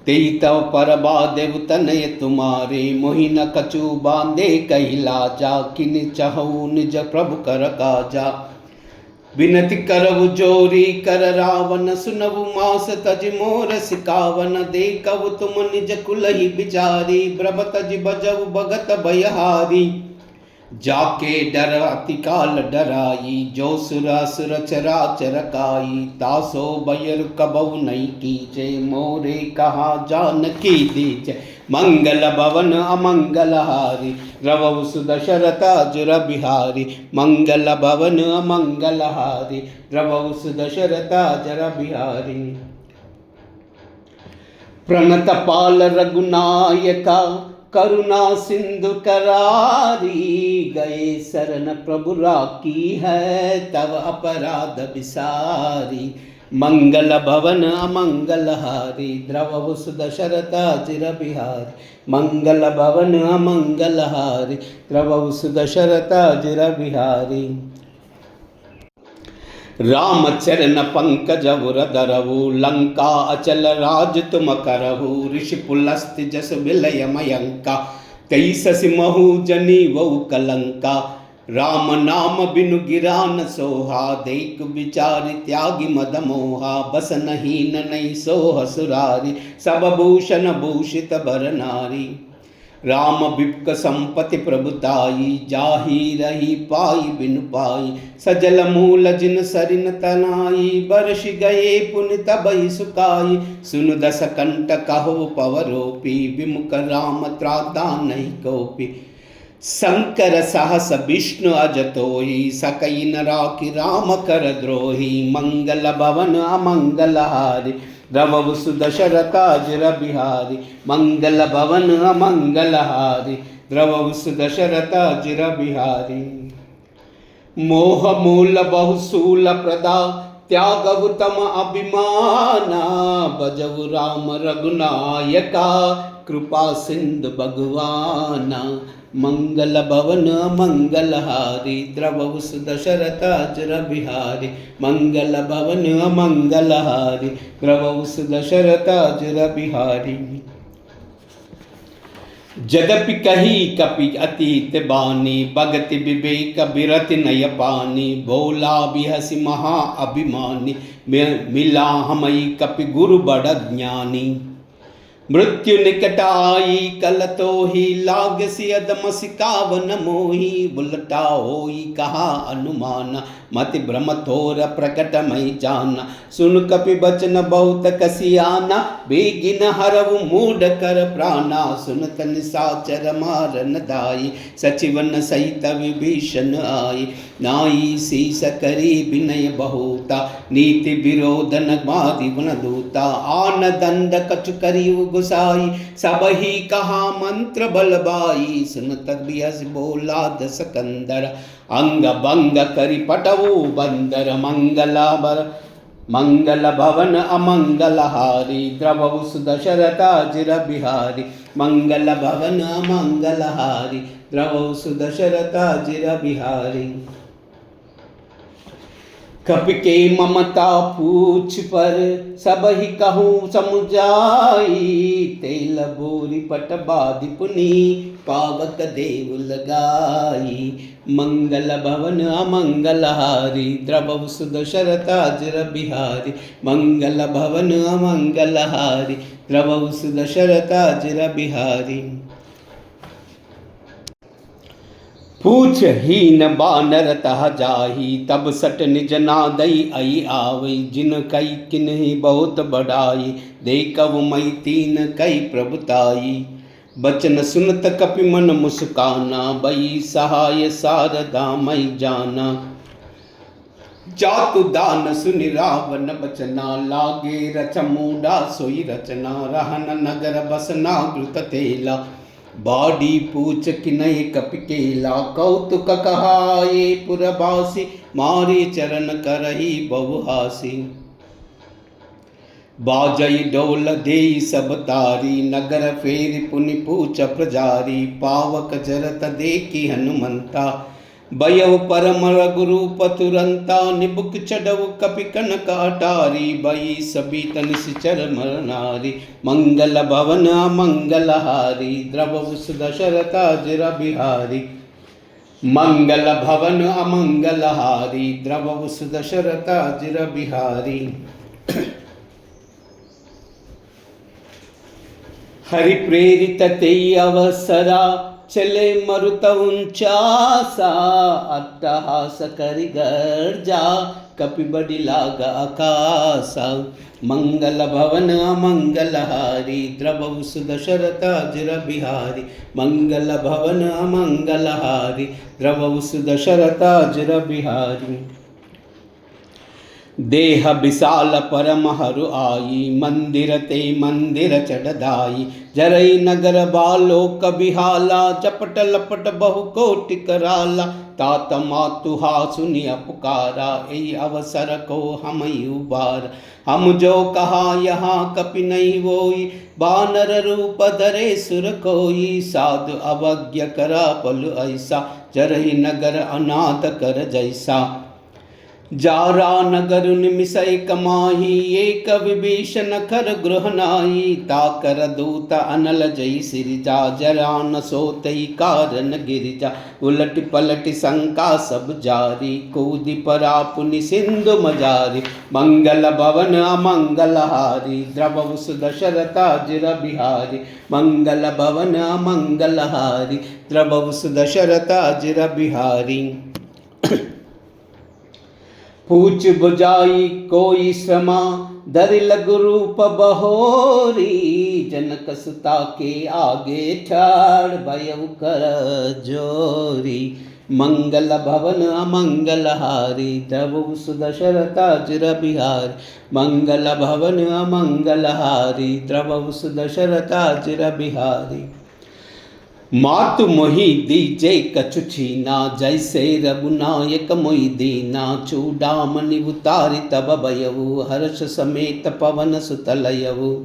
तेई तव पर बादेव तनय तुम्हारे, मोहि न कछु बांधे कही लाजा, किन चहु निज प्रभु कर काजा। विनति करहु जोरी कर रावण, सुनहु मास तज मोर सिकावन, देखहु तुम निज कुलहि बिचारी, ब्रभ तज बजहु भगत भयहारी। जाके डर अतिकाल डराई, जो सुर असुर चराचर काई, तासो भयर कबहु नहीं कीजे, मोरे कहा जानकी दीजे। मंगल भवन अमंगलहारी द्रवहु सुदशरथ अजिर बिहारी, मंगल भवन अमंगलहारी द्रवहु सुदशरथ अजिर बिहारी। प्रणत पाल रघुनायका, करुणा सिंधु करारी, गए शरण प्रभु राखी है, तव अपराध विसारी। मंगल भवन अमंगलहारी द्रवहु सुदशरथ अजिर बिहारी, मंगल भवन अमंगलहारी द्रवहु सुदशरथ अजिर बिहारी। राम चरण पंकज उर धरहु, लंका अचल राज तुम करहु, ऋषि पुलस्त्य जस विलय मयंका, तई ससि महु जनी वहु कलंका, राम नाम बिनु गिरा न सोहा, देख विचार त्यागी मद मोहा, बस नहीं नहीं सोह सुरारी, सब भूषण भूषित बर नारी। राम विप्क संपति प्रभुताई, जाही रही पाई बिनु पाई, सजल मूल जिन सरिन तनाई, बरस गए पुन तबई सुकाई, सुन दस कंठ कहो पवरोपी, विमुख राम त्राता नहीं कोपी। शंकर सहस विष्णु अजतोहि, सकई न राखी राम कर द्रोही, मंगल भवन अमंगल हारी, द्रवहु सुदशरथ अजर बिहारी, मंगल भवन अमंगल हारी, द्रवहु सुदशरथ अजर बिहारी। मोह मूल बहुसूल प्रदा, त्यागहु तम अभिमाना, भजहु राम रघुनायका, कृपा सिंधु भगवाना, मंगल भवन मंगल हारी, द्रवहु सुदशरथ अजर बिहारी, मंगल भवन मंगल हारी, द्रवहु सुदशरथ अजर बिहारी। जदपि कही कपि अतीत बानी, भगति विवेक बिरति नय पानी, भोला बिहसि महा अभिमानी, मिला हमई कपि गुरु बड़ ज्ञानी। मृत्यु निकट आई कल तो ही, लागसी अदम सिकावन मोही, बुलटा होई कहा अनुमाना, मति भ्रम थोर प्रकट मई जाना, सुन कपि बचन बहुत कसियाना, बेगिन हरव मूड कर प्राणा, सुनत निशाचर मारन दाई, सचिवन सहित विभीषण आई, नाई शीस करी विनय बहुता, नीति विरोधन मादि गुण दूता, आन दंड कछु करी गुसाई, सब ही कहा मंत्र बलबाई, सुनत बियस बोला दस कंदर, अंग भंग करि पटवु बंदर, मंगल भवन अमंगल हारी, द्रवहु सुदशरथ अजर बिहारी, मंगल भवन अमंगल हारी, द्रवहु सुदशरथ अजर बिहारी। कपि के ममता पूछ पर, सब ही कहूँ समुझाई, तेल बोरी पट बाधि पुनि, पावक देव लगाई, मंगल भवन अमंगल हारी, द्रवहु सुदशरथ अजर बिहारी, मंगल भवन अमंगल हारी, द्रवहु सुदशरथ अजर बिहारी। पूछ हीन बानर तह जाही, तब सट निज नादई आई आवई, जिन कई किन्हीं बहुत बढ़ाई, देखव मई तीन कई प्रभुताई, बचन सुनत कपि मन मुस्काना, बई सहाय सारदा मई जाना, जातु दान सुनि रावण बचना, लागे रच मूडा सोई रचना, रहन नगर बसना घृत तेला, बाडी पूछ किनहि कपि केला, कौतुक कहाए पुरबासी, मारे चरण करही बहुहासी, बाजई डोल देई सब तारी, नगर फेरि पुनि पूछ प्रजारी, पावक जरत देखी हनुमंता, बयव परम रघुरूप तुरंता, निबुक चढ़व कपि कनक अटारी, बई सबीत निश्चर मरनारी, मंगल भवन अमंगल हारी, द्रवहु सुदशरथ अजर बिहारी, मंगल भवन अमंगल हारी, द्रवहु सुदशरथ अजर बिहारी। हरि प्रेरित तेई अवसरा, चले मरुत उंचासा, अट्टहास करि गर्जा, कपि बडि लाग आकासा, मंगल भवन अमंगल हारी, द्रवहु सुदशरथ अजर बिहारी, मंगल भवन अमंगल हारी, द्रवहु सुदशरथ अजर बिहारी। देह विशाल परम हरु आई, मंदिर ते मंदिर चढ़ाई, जरई नगर बालो कबिहाला, चपट लपट बहु कोटि कराला, तात मातुहा सुनिया पुकारा, ए अवसर को हम उबार, हम जो कहा यहाँ कपि नहीं होई, बानर रूप धरे सुर कोई, साधु अवज्ञ करा पल ऐसा, जरई नगर अनाथ कर जैसा, जारा नगर निमिषय कमाही एक विभीषण कर गृह नाई ताकर दूत अनल जई सिरिजा जरा न सोतई कारण गिरिजा उलट पलट शंका सब जारी कूदि परा पुनि सिंधु मजारी मंगल भवन अमंगल हारी द्रवहु सुदशरथा जिर बिहारी मंगल भवन अमंगल हारी द्रवहु सुदशरथा जिर बिहारी पूछ बुझाई कोई श्रमा दर लघु रूप बहोरी जनक सुता के आगे ठाड़ भयउ कर जोरी मंगल भवन अमंगल हारी द्रवहु सुदशरथा जिर बिहारी मंगल भवन अमंगल हारी द्रवहु सुदशरथा जिर बिहारी मातु मोहि दीजे कछु छीना जैसे रघुनायक मोहि दीना चूड़ामणि उतारि तब भयउ हर्ष समेत पवन सुतलयउ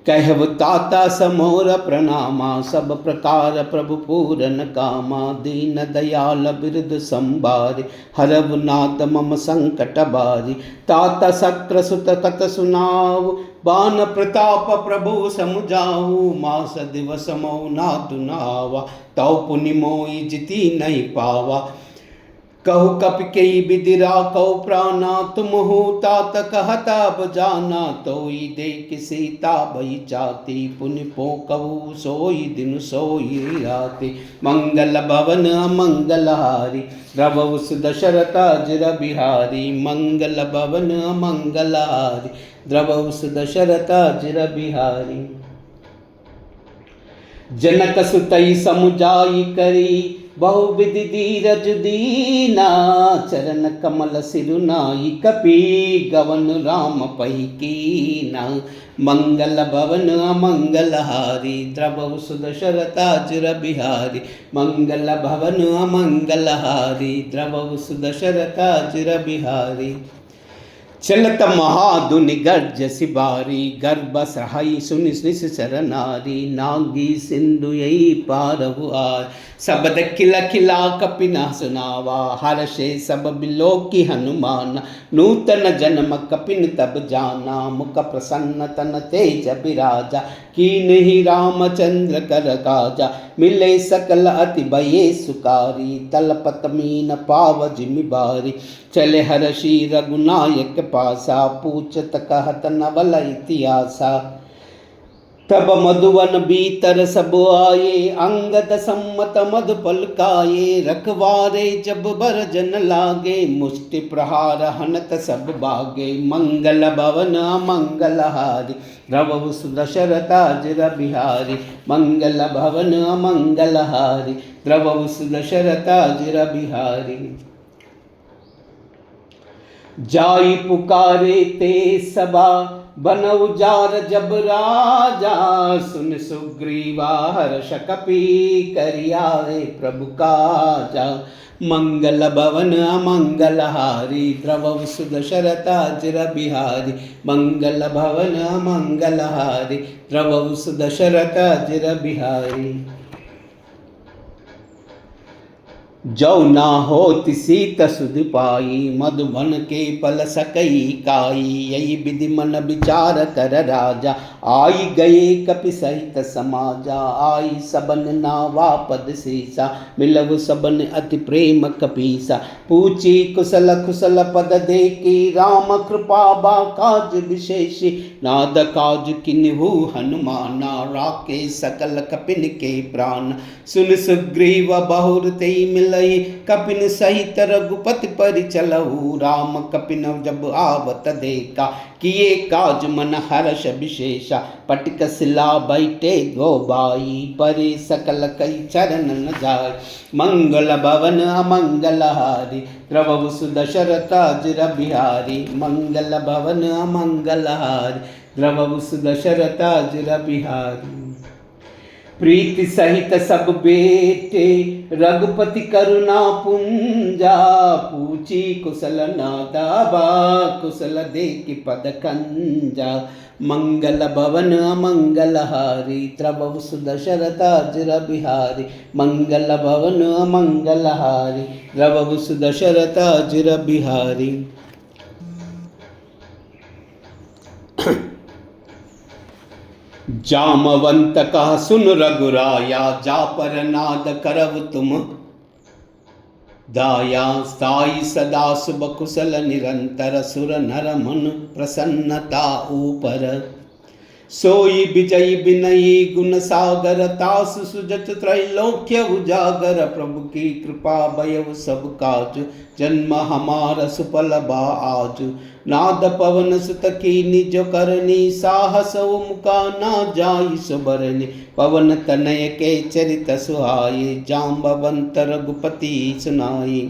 कहव ताता समोर प्रणामा सब प्रकार प्रभु पूरन कामा दीन दयाल बिरद संभारि हरव नाथ मम संकट बारी ताता शक्र सुत कत सुनाव बान प्रताप प्रभु समुझाऊ मास दिवस मौ नातु नावा तौ पुनि मोई जिति नहीं पावा कहु कपि कई बिदिरा कौ प्राणा तुम हो तात कहता बजाना तोई देख सीता भई चाती पुनि पोकऊ सोई दिन सोई राति मंगल भवन अमंगल हारी द्रवहु सुदशरथा जिर बिहारी मंगल भवन अमंगल हारी द्रवहु सुदशरथा जिर बिहारी जनक सुतई समुझाई करी बहुविधि धीरज दीना चरण कमल सिरुनाई कपि गवन राम पही कीना मंगल भवन अमंगल हारी द्रवहु सुदशरथा जिर बिहारी मंगल भवन अमंगल हारी द्रवहु सुदशरथा जिर बिहारी चलत महाधुनि गर्ज सिबारी गर्भ सहाई सुनि शरनारी नागी सिंधु यही पारहु आर शब्द खिला खिला कपिना सुनावा हर्षे सब बिलो की हनुमान नूतन जन्म कपिन तब जाना मुख प्रसन्न तन तेज बिराजा कीन ही रामचंद्र कर काजा मिले सकल अति भये सुकारी तलपत मीन पाव जिमि बारी चले हर्षि रघुनायक पासा पूछत कहत नवल इतिहासा तब मधुवन भीतर सब आये अंगद सम्मत मधु पलकाये रखवारे जब बरजन लागे मुष्टि प्रहार हनत सब बागे मंगल भवन अमंगल हारी द्रवहु सुदशरथा जिर बिहारी मंगल भवन अमंगल हारी द्रवहु सुदशरथा जिर बिहारी जाई पुकारे ते सबा बन उजार जब राजा सुन सुग्रीवा हर्ष कपि करियाए प्रभु काजा मंगल भवन अमंगल हारी द्रवहु सुदशरथा जिर बिहारी मंगल भवन अमंगल हारी द्रवहु सुदशरथा जिर बिहारी जौ ना होति सीत सुध पाई मधुबन के पल सकई काई यही विधि मन विचार कर राजा आई गए कपि सहित समाजा आई सबन नावा पद सीसा मिलव सबन अति प्रेम कपीसा पूछी कुशल कुशल पद देखी राम कृपा बा काज विशेषी नाद काज किन्हु हनुमाना राके सकल कपिन के प्राण सुन सुग्रीव बहुर तेई मिलई कपिन सहित रघुपति परिचलहु राम कपिन जब आवत देखा किए काज मन हर्ष विशेषा पटिक सिला बैठे गोबाई परे सकल कई चरण न जाय मंगल भवन अमंगल हारी द्रवहु सुदशरथा जिर बिहारी मंगल भवन अमंगल हारी द्रवहु सुदशरथा जिर बिहारी प्रीति सहित सब बेटे रघुपति करुणा पुंजा, पूछी कुशल नादाबा कुशल देखि पद कंजा। मंगल भवन अमंगलहारी द्रवहु सुदशरथाजिर बिहारी, मंगल भवन अमंगलहारी द्रवहु सुदशरथाजिर बिहारी। जामवंत कहा सुन रघुराया, जा पर नाद करव तुम दाया। स्थाई सदा शुभ कुशल निरंतर, सुर नर मन प्रसन्नता ऊपर। सोई विजयी विनयी गुण सागर, तास सुजत त्रैलोक्य उजागर। प्रभु की कृपा भयउ सब काज, जन्म हमारा सुफल बा आज। नाद पवन सुत कीनि जो करनी, साहस मुका ना जाई सुबरनी। पवन तनय के चरित सुहाये, जाम्बवंत रघुपति सुनाई।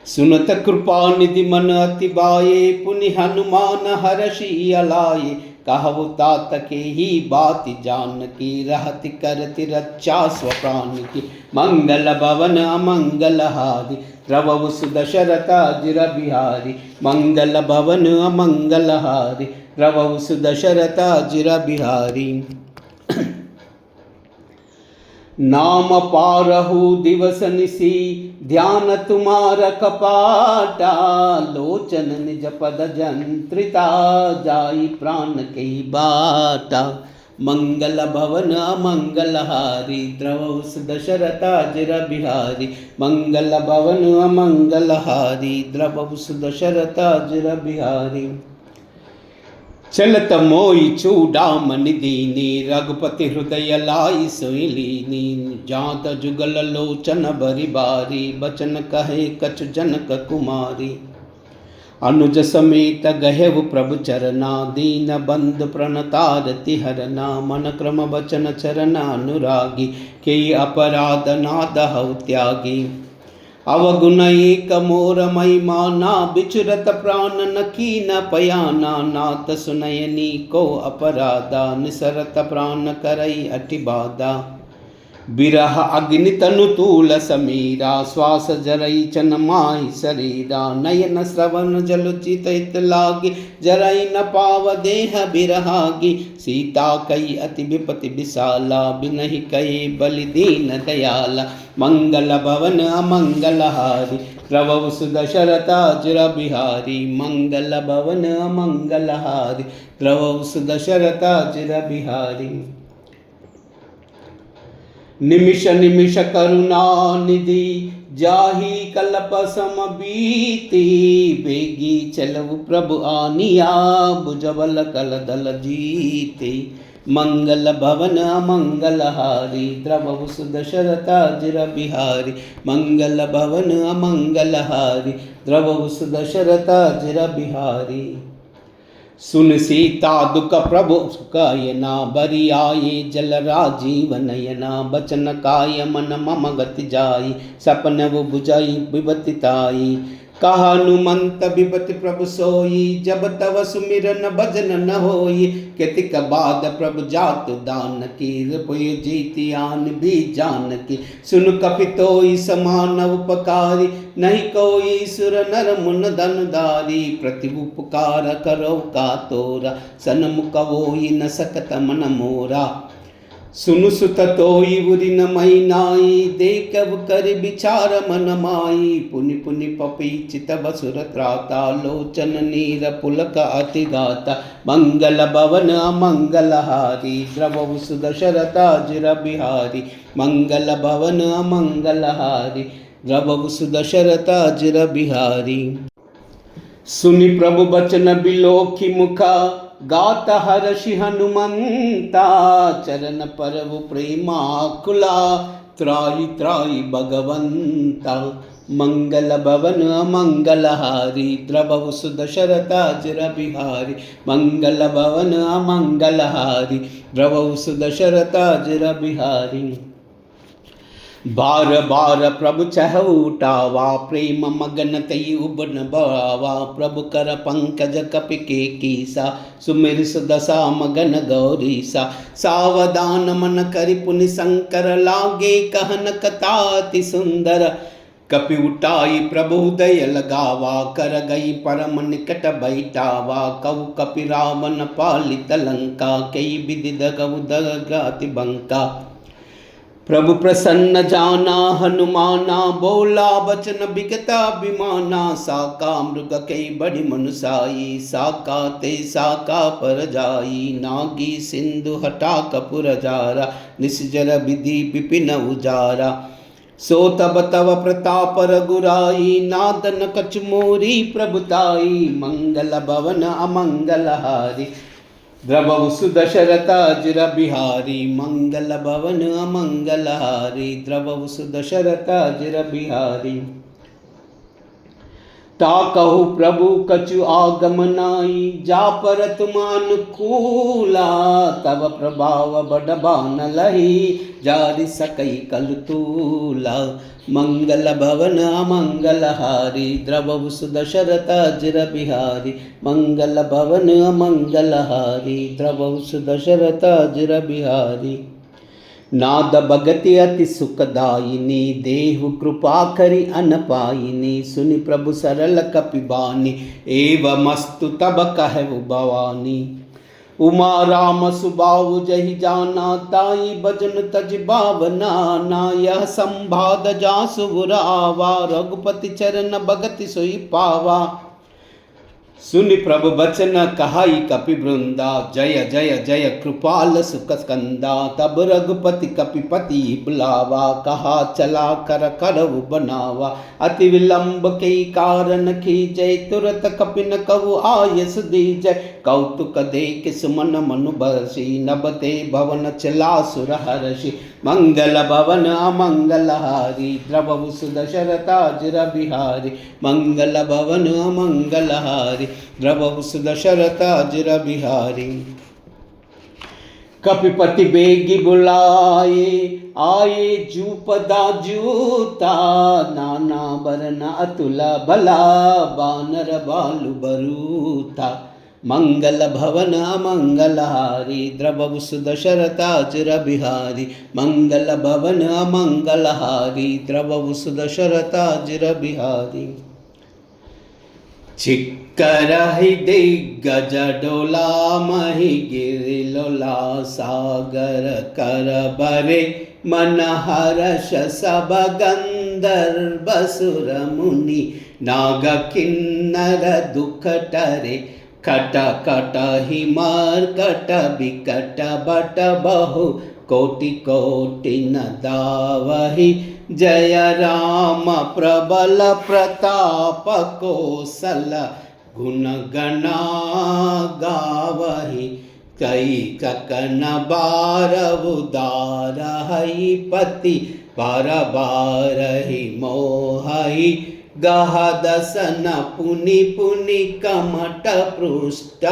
सुनत कृपा निधि मन अति बाये, पुनि हनुमान हर्षि अलाये। कहु तात के ही बात जान की, रहति करति रक्षा स्वप्राण की। मंगल भवन अमंगलहारी द्रवहु सुदशरथाजिर बिहारी, मंगल भवन अमंगलहारी द्रवहु सुदशरथाजिर बिहारी। नाम पारहु दिवस निसी, ध्यान तुम्हार कपाटा। लोचन निज पद जंत्रिता, जाई प्राण के बाटा। मंगल भवन अमंगलहारी द्रवहु सुदशरथाजिर बिहारी, मंगल भवन अमंगलहारी द्रवहु सुदशरथाजिर बिहारी। चलत मोई चूड़ामणि दीनी, रघुपति हृदय लाई सोई लीनी। जात जुगल लोचन बरि बारी, बचन कहे कछु जनक कुमारी। अनुज समेत गहेव प्रभु चरना, दीन बंधु प्रणतारति हरना। मन क्रम वचन चरण अनुरागी, के अपराध नाद हौ त्यागी। अवगुण एक मोर महिमाना, बिचुरत प्राण न कीन पयाना। नाथ सुनयनी को अपराधा, निसरत प्राण करई अति बाधा। बिरह अग्नि तनु तूल समीरा, श्वास जरई चन माहि शरीरा। नयन श्रवण जल चित लागी, जरई न पाव देह बिरहागी। सीता कई अति विपति विशाला, बिनहि कई बलि दीन दयाला। मंगल भवन अमंगलहारी द्रवहु सुदशरथाजिर बिहारी, मंगल भवन अमंगलहारी द्रवहु सुदशरथाजिर बिहारी। निमिष निमिष करुणा निधि, जाहि कल्प सम बीती। बेगी चलऊ प्रभु आनिया, भुजबल कल दल जीते। मंगल भवन अमंगलहारी द्रवहु सुदशरथाजिर बिहारी, मंगल भवन अमंगलहारी द्रवहु सुदशरथाजिर बिहारी। सुन सीता दुख प्रभु सुखयना, बरि आये जल राजीव नयना। बचन काय मन मम गति जाई, सपन वो बुझाई विपति ताई। कहा हनुमंत विपति प्रभु सोई, जब तव सुमिरन भजन न होई। केतिक बाद प्रभु जातु दान की, रिपुय जीति आन भी जान की। सुन कपितोई समान उपकारी, नहीं कोई सुर नर मुन धनधारी। प्रति उपकार करो का तोरा, सनमुख होई न सकत मन मोरा। सुनु सुत तोई बुरी न मैनाई, देखब कर विचार मन माई। पुनि पुनि पपी चित बसुर त्राता, लोचन नीर पुलक अति गाता। मंगल भवन अमंगलहारी द्रवहु सुदशरथाजिर बिहारी, मंगल भवन अमंगलहारी द्रवहु सुदशरथाजिर बिहारी। सुनि प्रभु बचन बिलोखि मुखा, गात हर्षि हनुमंता। चरण परव प्रेमाकुला, त्राहि त्राहि भगवंता। मंगल भवन अमंगलहारी द्रवहु सुदशरथाजिर बिहारी, मंगल भवन अमंगलहारी द्रवहु सुदशरथाजिर बिहारी। बार बार प्रभु चह उठावा, प्रेम मगन तई उबन बावा। प्रभु कर पंकज कपि के कीसा, सुमिर सुदशा मगन गौरीसा। सावधान मन करि पुनि शंकर, लागे कहन कथा अति सुंदर। कपि उठाई प्रभु दय लगावा, कर गई परम निकट बैठावा। कऊ कपि रावण पालित लंका, कई विधि दगऊ दगाति बंका। प्रभु प्रसन्न जाना हनुमाना, बोला बचन बिगता विमाना। साका मृग कई बड़ी मनुसाई, साका ते साका पर जाई। नागी सिंधु हटा कपुर जारा, निसजर विधि विपिन उजारा। सो तब तव प्रताप रघुराई, नादन कछ मोरी प्रभुताई। मंगल भवन अमंगल हारी, द्रवहु सुदशरथ अजिर बिहारी। मंगल भवन अमंगल हारी, द्रवहु सुदशरथ अजिर बिहारी। ताकहु प्रभु कछु आगम नाई, जा पर तुम अनुकूला। तब प्रभाव बड़ बान लही, जारि सकई कल तूला। मंगल भवन अमंगल हारी, द्रवहु सुदशरथ अजिर बिहारी। मंगल भवन अमंगल हारी, द्रवहु सुदशरथ अजिर बिहारी। नाद भगति अति सुखदायिनी, देहु कृपा करि अनपायिनी। सुनि प्रभु सरल कपिबानी, एवमस्तु तब कहु भवानी। उमा राम सुबाहु जहि जाना, ताई भजन तज भावना ना। यह संवाद जासु बुरावा, रघुपति चरण भगति सोई पावा। सुनि प्रभु बचन कहाई कपि वृंदा, जय जय जय कृपाल सुख स्कंदा। तब रघुपति कपिपति बुलावा, कहा चला कर करऊ बनावा। अति विलंब के कारण कीजय, तुरत कपिन कहु आयस दीजय। कौतुक देख सुमन मनु बरसी, नबते भवन चला सुर हर्षि। मंगल भवन अमंगल हारी, द्रवहु सुदशरथ अजिर बिहारी। मंगल भवन अमंगल हारी, द्रवहु सुदशरथ अजिर बिहारी। कपिपति बेगी बुलाए, आए जूपदा जूता। नाना बरन अतुल भला, बानर बालु बरूता। मंगल भवन अमंगल हारी, द्रवहु सुदशरथ अजिर बिहारी। मंगल भवन अमंगल हारी, द्रवहु सुदशरथ अजिर बिहारी। चिक्कर ही दिग्गज डोला, मही गिरि लोला। सागर कर बरे मन हर्ष, सब गंधर्व सुर मुनि। नाग किन्नर दुख टरे, खट कट ही मर्कट बिकट बट बहु। कोटि कोटि न दावहि, जय राम प्रबल प्रताप कौशल। गुण गणा गावहि, कई ककन बार उदार। हई पति बार बारहि मोहहि, गह दसन पुनि पुनि कमट पृष्ठ।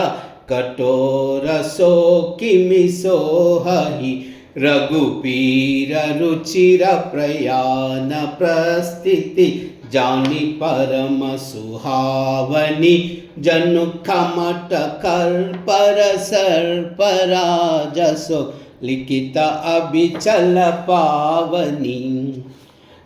कठोर सो किमि सोहहि, रघुपीर रुचिर प्रयाण प्रस्थिति। जानी परम सुहावनी, जनु खमट कर पर सर्प राजसो। लिखित अबिचल पावनी,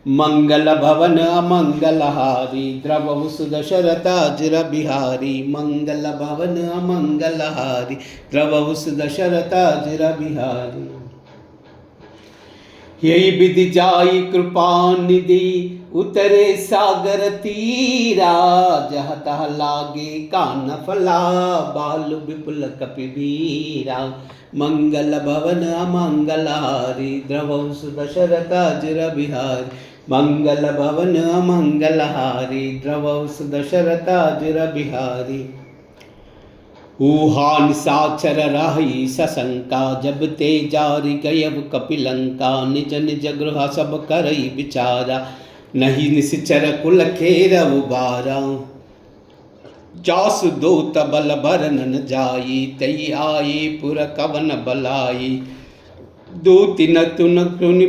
मंगल भवन अमंगल हारी, द्रवहु सुदशरथ अजिर बिहारी। मंगल भवन अमंगल हारी, द्रवहु सुदशरथ अजिर बिहारी। यही विधि जाई कृपा निधि, उतरे सागर तीरा। जह तह लागे कान फला, बालु विपुल कपिवीरा। मंगल भवन अमंगल हारी, द्रवहु सुदशरथ अजिर बिहारी। मंगल भवन अमंगल हारी, द्रवहु सुदशरथ अजिर बिहारी। ऊहा निशाचर रही सशंका, जब ते जारि गयब कपिलंका। निज निज गृह सब करई विचारा, नहीं निश्चर कुल खेर उबारा। जासु दूत बल भरन जाई, तई आई पुर कवन बलाई। दूतिन तुन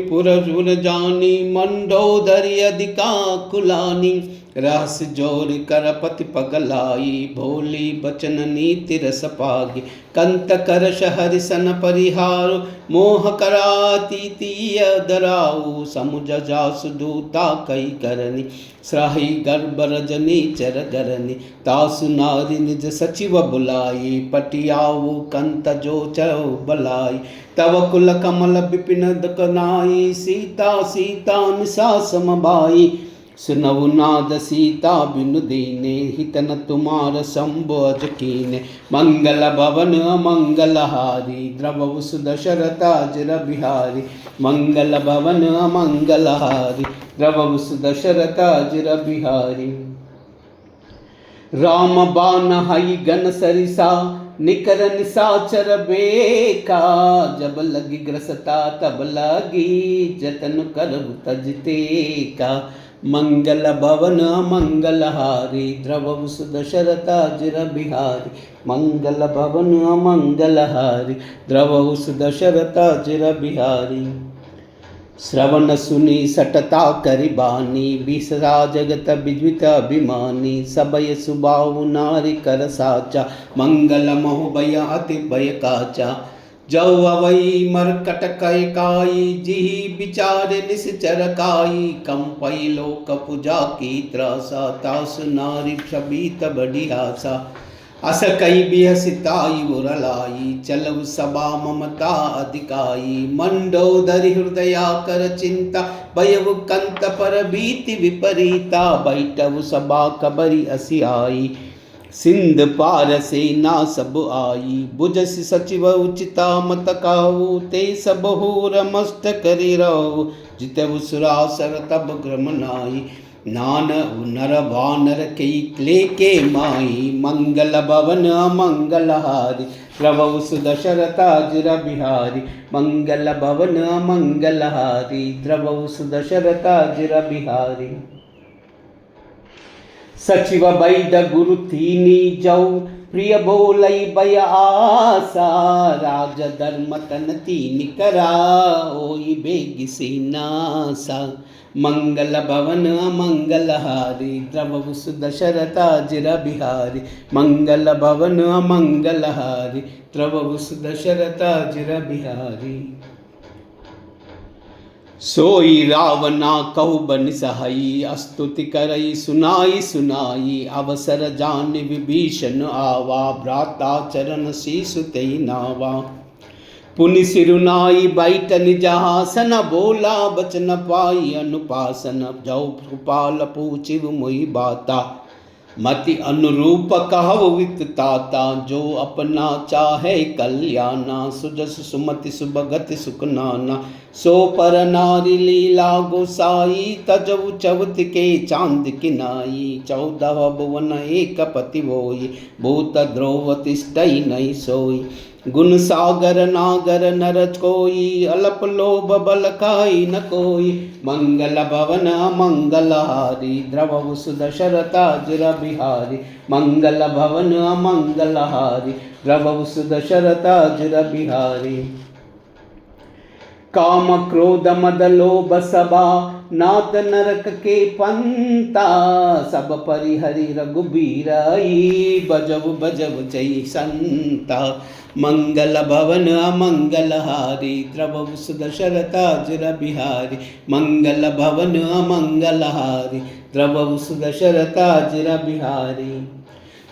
पुर सुर जानी मंडोदरी अधिका कुलानी रहस्य जोर कर पति पगलाई भोली बचन नीति रस पागी कंत करश हरिसन परिहारो मोह कराती तीय दराऊ समुझ जासु दूता कई करनी स्राही गर्भ रजनी चर गरनी तासु नारी निज सचिव बुलाई पटियाऊ कंत जो चरो बलाई तव कुल कमल विपिन दकनाई सीता सीता निशा समबाई सुनवु नाद सीता बिनु दीने हितन तुम्हार संबोज कीने मंगल भवन अमंगल हारी द्रवु सुदशरथा जिर बिहारी मंगल भवन अमंगल हारी द्रवु सुदशरथा जिर बिहारी राम बाण हई गन सरिसा निकर निसाचर बेका जब लगी ग्रसता तब लगी जतन कर तजते का मंगल भवन मंगल हारी द्रवु सुदशरथा जिर बिहारी मंगल भवन मंगल हारी द्रवु सुदशरथा जिर बिहारी श्रवण सुनी सटता करिबानी बिसरा जगत विद्वित अभिमानी सबय सुबाहु नारी कर साचा मंगल मोह भय अति भय काचा जौ अवई मरकट कय काई जिहि विचार निश्चर काई कंपई लोक पूजा की त्रासा तासु नारी छबीत बड़ी आशा अस कई बिहसिताई उरलाई चलव सभा ममता अधिकाई मंडोदरी हृदया कर चिंता भयव कंत पर भीति विपरीता बैठव सभा कबरी असी आई सिंध पार सेना सब आई बुझस सचिव उचिता मत काऊ ते सब होर मस्त करि रहो जितव सुरासर तब ग्रम नाई नान नर वानर कई क्ले के माई मंगल भवन मंगल हारी द्रवु सुदशरथा जिर बिहारी मंगल भवन मंगल हारी द्रवु सुदशरथा जिर बिहारी सचिव बैद गुरु तीनी जौ प्रिय बोलई भय आसा राज धर्म तन तीन करा ओई बेगी सीनासा मंगल भवन मंगल हारी द्रवु सुदशरथा जिर बिहारी मंगल भवन मंगल हारी द्रवु सुदशरथा जिर बिहारी सोई रावना कहु बन सहाई स्तुति करई सुनाई सुनाई अवसर जान विभीषण आवा भ्राता चरण शीसु तेई नावा पुनि सिरुनाई बैठ निजहासन बोला बचन पाई अनुपासन जौ कृपाल पूछिव मोहि बाता मति अनुरूप कहव वितताता जो अपना चाहे कल्याणा सुजस सुमति सुभगति सुखनाना सो पर नारी लीला गोसाई तजऊ चवत के चांद किनाई 14 भुवन एक पति वोई भूत ध्रुव तिष्ठई नहीं सोई गुण सागर नागर नर कोई अलप लोभ बल खाई न कोई मंगल भवन मंगल हारी द्रवु सुदशरथा जिर बिहारी मंगल भवन मंगल हारी द्रवु सुदशरथा जिर बिहारी काम क्रोध मद लोभ सबा नाथ नरक के पंता सब परिहरि रघुबीराई बजव बजव जय संता मंगल भवन मंगल हारी द्रवु सुदशरथा जिर बिहारी मंगल भवन मंगल हारी द्रवु सुदशरथा जिर बिहारी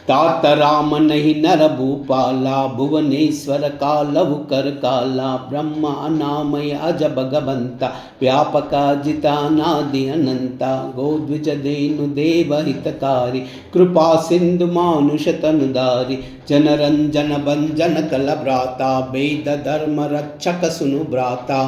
तात राम नहीं नर भूपाला भुवनेश्वर कालव कर काला ब्रह्म अनामय अज भगवंता व्यापका जिता नादि अनंता गोद्विज देनु देव हितकारी कृपा सिंधु मानुष तनुदारी जनरंजन भंजन कल भ्राता वेद धर्म रक्षक सुनु भ्राता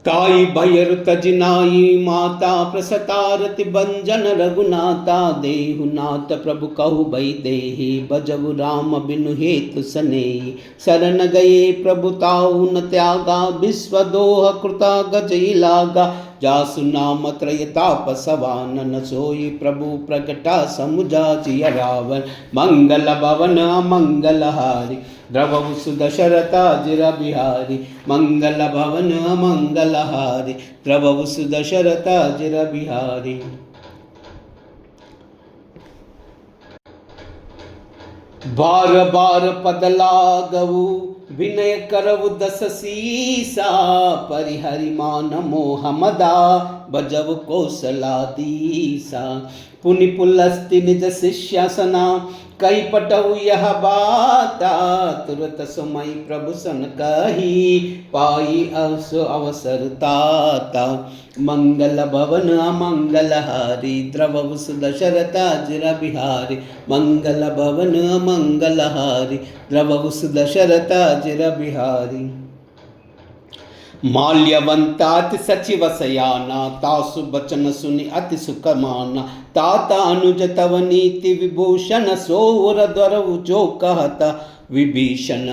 ताई भैर तजनाई माता प्रसतारति भंजन रघुनाथा देहुनाथ प्रभु कहु भई देहि बजबु राम बिनु हेतु सनेहि शरण गए प्रभु ताऊ न त्यागा विश्व दोह कृता गजई लागा जासु नाम त्रय तापसवानन सोई प्रभु प्रगटा समुझा जिय रावण मंगल भवन मंगलहारी द्रवहु सुदशरथाजिर बिहारी मंगल भवन मंगलहारी द्रवहु सुदशरथाजिर बिहारी। बार बार पद लागऊ विनय करऊ दस सीसा परिहरि मान मोह मदा बजव कौशलादीसा पुनि पुलस्ति निज शिष्यासना कई पटऊ यह बाता तुरत समय प्रभु सन कही पाई अवसर ताता मंगल भवन मंगलहारी द्रवहु सुदशरथाजिर बिहारी मंगल भवन मंगलहारी द्रवहु सुदशरथाजिर बिहारी। माल्यवंताति सचिव सयाना तासु बचन सुनि अति सुख माना ताता अनुज तव नीति विभूषण सोर द्वरऊ जो कहता विभीषण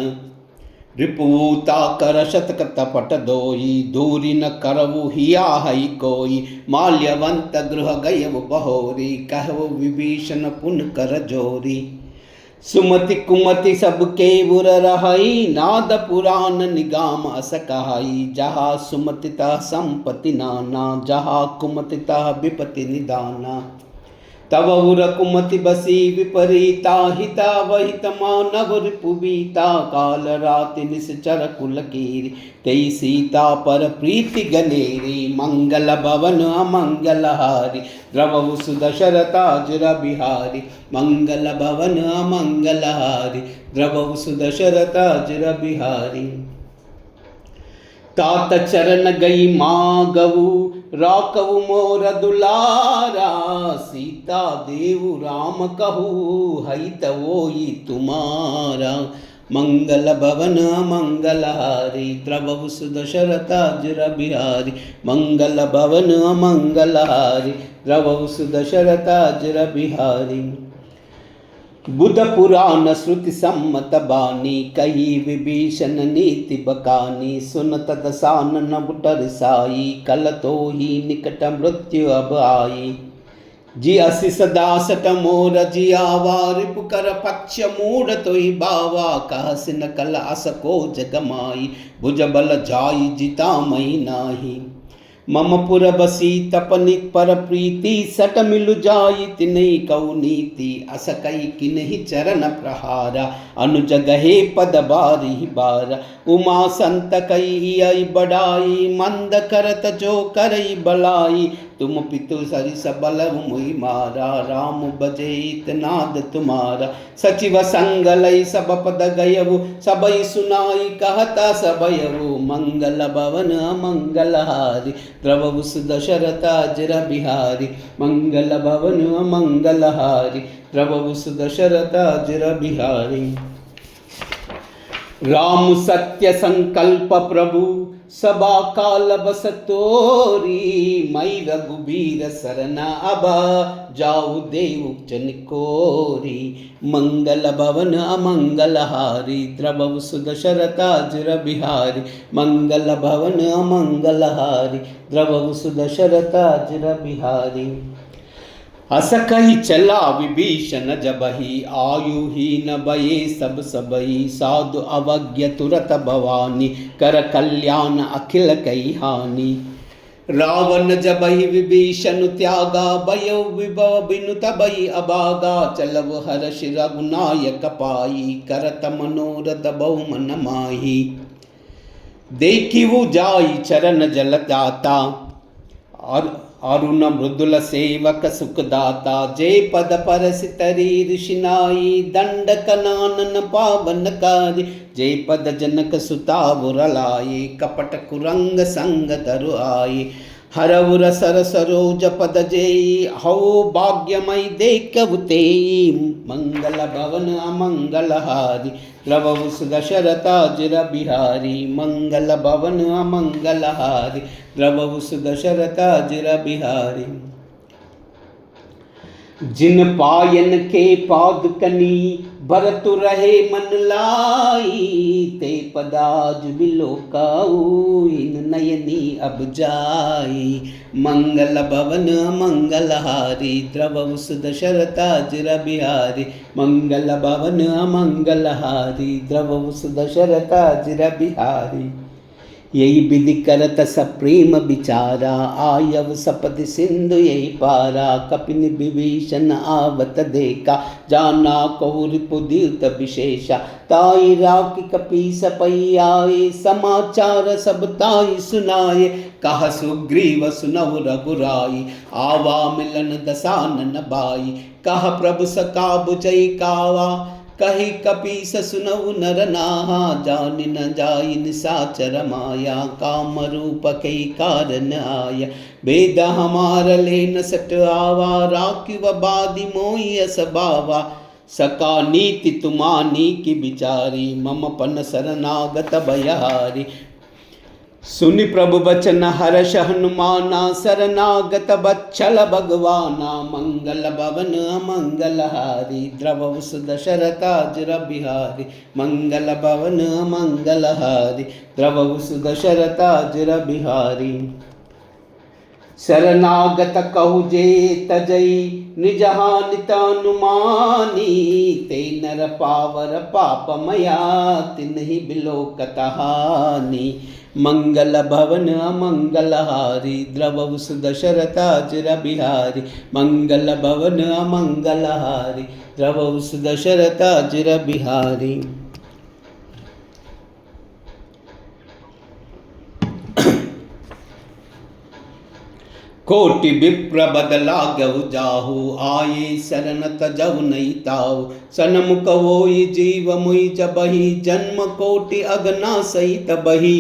रिपुता कर शतक तपट दोई दूरी न करवु हिया हई कोई माल्यवंत गृह गयव बहोरी कहव विभीषण पुन कर जोरी सुमति कुमति सबके बुर रहाई नाद पुराण निगाम अस कहाई जहाँ सुमतिता संपत्ति नाना जहाँ कुमतिता विपति निदाना तव उर कुमति बसी विपरीता हिता वहित मानव रिपुबीता काल राति निश्चर कुल कीरी तेई सीता पर प्रीति गनेरी मंगल भवन अमंगलहारी द्रवहु सुदशरथाजिर बिहारी मंगल भवन अमंगलहारी द्रवहु सुदशरथाजिर बिहारी। तात चरण गई मागऊ राकऊ मोर दुलारा सीता देव राम कहू हई तवोई तुम्हारा मंगल भवन मंगलहारी द्रवहु सुदशरथाजिर बिहारी मंगल भवन मंगलहारी द्रवहु सुदशरथाजिर बिहारी। बुध पुराण श्रुति सम्मत बानी कही विभीषण नीति बकानी सुनत दसानन बुटर साई कल तो ही निकट मृत्यु अब आई जी असि सदा सट मोर जियावा रिपुकर पक्ष मूढ़ तोहि बावा कहसिन कल असको जगमाई भुज बल जाई जिता मई नाही मम पुर बसी तपनि पर प्रीति सट मिलु जाई तिनहि कऊ नीति अस कई किन्हि चरण प्रहारा अनुज गहे पद बारी बारा उमा संत कई आई बड़ाई मंद करत जो करई बलाई तुम पितु सरि सबल मुई मारा राम बजे नाद तुम्हारा सचिव संगलई सब पद गयवु सबई सुनाई कहता सबयवु मंगल भवन मंगलहारी द्रवहु सुदशरथाजिर बिहारी मंगल भवन मंगलहारी द्रवहु सुदशरथाजिर बिहारी। राम सत्य संकल्प प्रभु सबा काल बस तोरी मई रघुबीर सरना अबा जाऊ देव चनिकोरी मंगल भवन अमंगलहारी द्रवहु सुदशरथाजिर बिहारी मंगल भवन अमंगलहारी द्रवहु सुदशरथाजिर बिहारी। अस कही चला विभीषण जबहि आयु ही न बये सब सबई साधु अवज्ञ तुरत भवानी कर कल्याण अखिल कई हानि रावण जबहि विभीषण त्यागा भयो विभव बिनु तबई अभागा चलव हर्ष रघुनायक पाई करत मनोरथ बहु मन माही देखी वो जाई चरण जल जाता और अरुण मृदुल सेवक सुखदाता जय पद परस तरी ऋषिनाई दंड कनानन पावन कारी जय पद जनक सुता बुरलाई कपट कुरंग संग तरु आई हरउर सर सरोज पद जेई हौ भाग्यमय देखवते मंगल भवन अमंगलहारी द्रवहु सुदशरथाजिर बिहारी मंगल भवन अमंगलहारी द्रवहु सुदशरथाजिर बिहारी। जिन पायन के पादुकनी भरतु रहे मन लाई, ते पदाज बिलोकाऊ इन नयनी अब जाई। मंगल भवन मंगलहारी द्रवहु सुदशरथाज बिहारी, मंगल भवन मंगलहारी द्रवहु सुदशरथाज बिहारी। यही विधि करत सप्रेम विचारा, आयव सपद सिंधु यही पारा। कपिन विभीषण आवत देखा, जाना कौर पुदित विशेषा। ताई राखी कपीस पई आए, समाचार सब ताई सुनाए। कह सुग्रीव सुनहु रघुराई, आवा मिलन दसानन बाई। कह प्रभु सकाबु जय कावा, कही कपीस सुनऊ नर नाहा। जान न जाई निसाचर माया, काम रूप कई कारण आया। वेद हमार ले न सट आवा, राखिव बादि मोहि अस बावा। सका नीति तुमानी की बिचारी, मम पन शरणागत भयहारी। सुनि प्रभु बचन हर्ष हनुमाना, शरणागत बच्छल भगवाना। मंगल भवन मंगलहारी द्रवहु सुदशरथाज बिहारी, मंगल भवन मंगलहारी द्रवहु सुदशरथाज बिहारी। शरणागत कहु जे तजई, निज हानित अनुमानी। ते नर पावर पापमया, तिन्हि बिलोकत हानि। मंगल भवन मंगलहारी द्रवहु सुदशरथाज बिहारी, मंगल भवन मंगलहारी द्रवहु सुदशरथाज बिहारी। कोटि विप्र बदला गहु जाहु, आये शरण तजहु नहीं ताऊ। सनमुख होई जीव मुई जबहि, जन्म कोटि अगना सहित बही।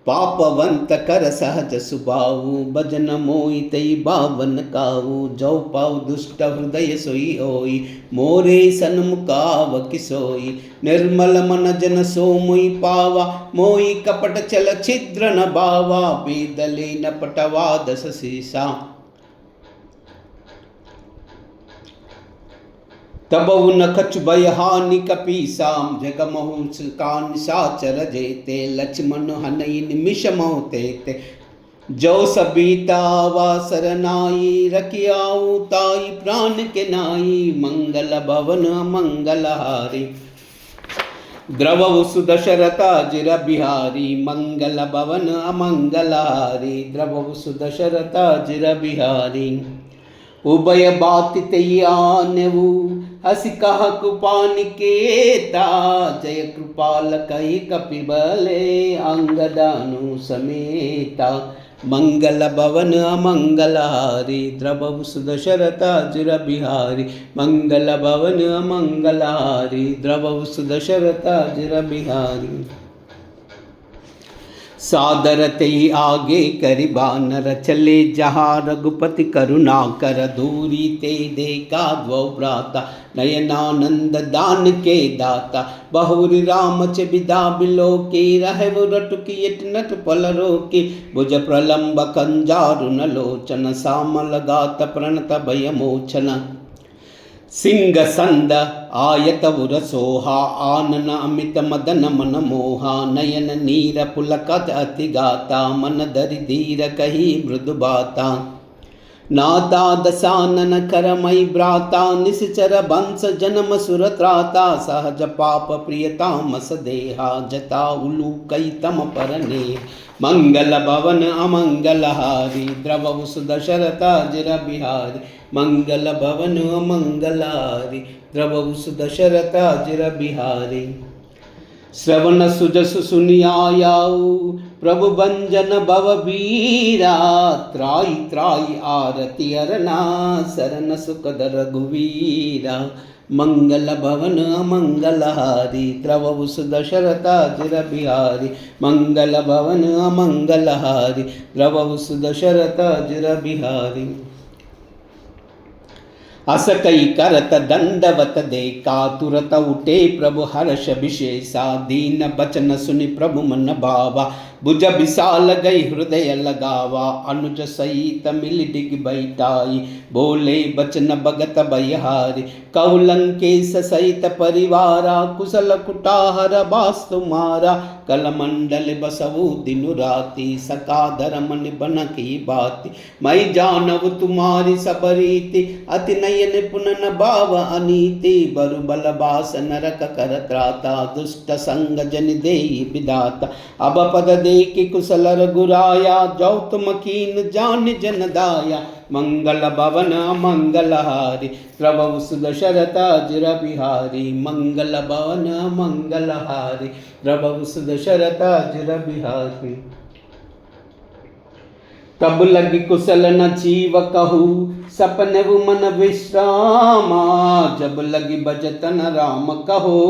पापवंत कर सहज सुबाऊ, भजन मोहि तई बावन काऊ। जो पाऊ दुष्ट हृदय सोई होई, मोरे सन्मुखाव किसोई। निर्मल मन जन सो मोहि पावा, मोहि कपट चल छिद्र न बावा। बेदले न पटवा दस सीसा, तबहु न कछु भय हानि कपीसा। जगमहु का निशाचर जेते, लक्ष्मण हनई निमिष मोह तेते। जो सबीता वा सरनाई, रखियाऊ ताई प्राण के नाई। मंगल भवन मंगलहारी द्रवहु सुदशरथाज बिहारी, मंगल भवन अमंगलहारी द्रवहु सुदशरथाज बिहारी। उभय बाति तैयानवु, हसि कह कृपानिकेता। जय कृपाल कही कपिबले, अंगदानु समेता। मंगल भवन अमंगलहारी द्रवहु सुदशरथाज बिहारी, मंगल भवन अमंगलहारी द्रवहु सुदशरथाज बिहारी। सादर तेई आगे करि बानर, चले जहाँ रघुपति करुणा कर। दूरी ते देखा द्वौ भ्राता, नयनानंद दान के दाता। बहुरी राम च विदा बिलोके, रहव रटुकियट नट पल रोके। भुज प्रलंब कंजारु न लोचन, सामल गात प्रणत भय मोचन। सिंह संद आयत उरसोहा, आनन अमित मदन मन मोहा। नयन नीर पुलकत अति गाता, मन धरि धीर कही मृदु बाता। नाता दसानन करमई भ्राता, निश्चर बंस जन्म सुरत्राता। सहज पाप प्रियतामस देहा, जता उलू कई तम परने। मंगल भवन अमंगलहारी द्रवहु सुदशरथाज बिहारी, मंगल भवन अमंगलहारी द्रवहु सुदशरथाज बिहारी। श्रवण सुजसु सुनियाऊ, प्रभु भंजन भव बीरा। त्राई त्राई आरती अरना, शरण सुखद रघुवीरा। मंगल भवन अमंगलहारी द्रवहु सुदशरथाज बिहारी, मंगल भवन अमंगलहारी द्रवहु सुदशरथाज बिहारी। अस कई करत दंडवत देखा, तुरत उठे प्रभु हर्ष विशेषा। दीन बचन सुनि प्रभु मन भावा, भुज विशाल गई हृदय लगावा, अनुज सहित मिल डिग बैठाई, बोले बचन भगत बयहारी, कहु लंकेश सहित परिवारा, कुशल कुटाहर बास तुम्हारा, कल मंडल बसवु दिनु राति, सका धर्म निबन की बाती, मैं जानव तुम्हारी सब रीति, अति नयन पुनन भाव अनीति, बरु बल बास नरक कर त्राता, दुष्ट संग जन देई विदाता, अब पद दे कि कुशल रघुराया, जो तुम कीन जान जन दाया, मंगल भवन मंगलहारी, प्रभु सुदशरथ अजिर बिहारी, मंगल भवन मंगलहारी, प्रभु सुदशरथ अजिर बिहारी। तब लगी कुशल न जीव कहू, सपने मन विश्रामा, जब लगी बजतन राम कहो,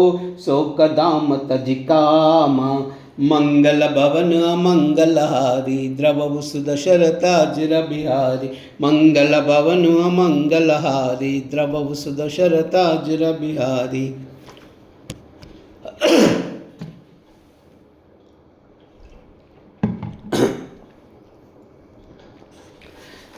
शोक दाम तजिकामा, मंगल भवन मंगलहारी, द्रवहु सुदशरथ अजिर बिहारी, मंगल भवन मंगलहारी, द्रवहु सुदशरथ अजिर बिहारी।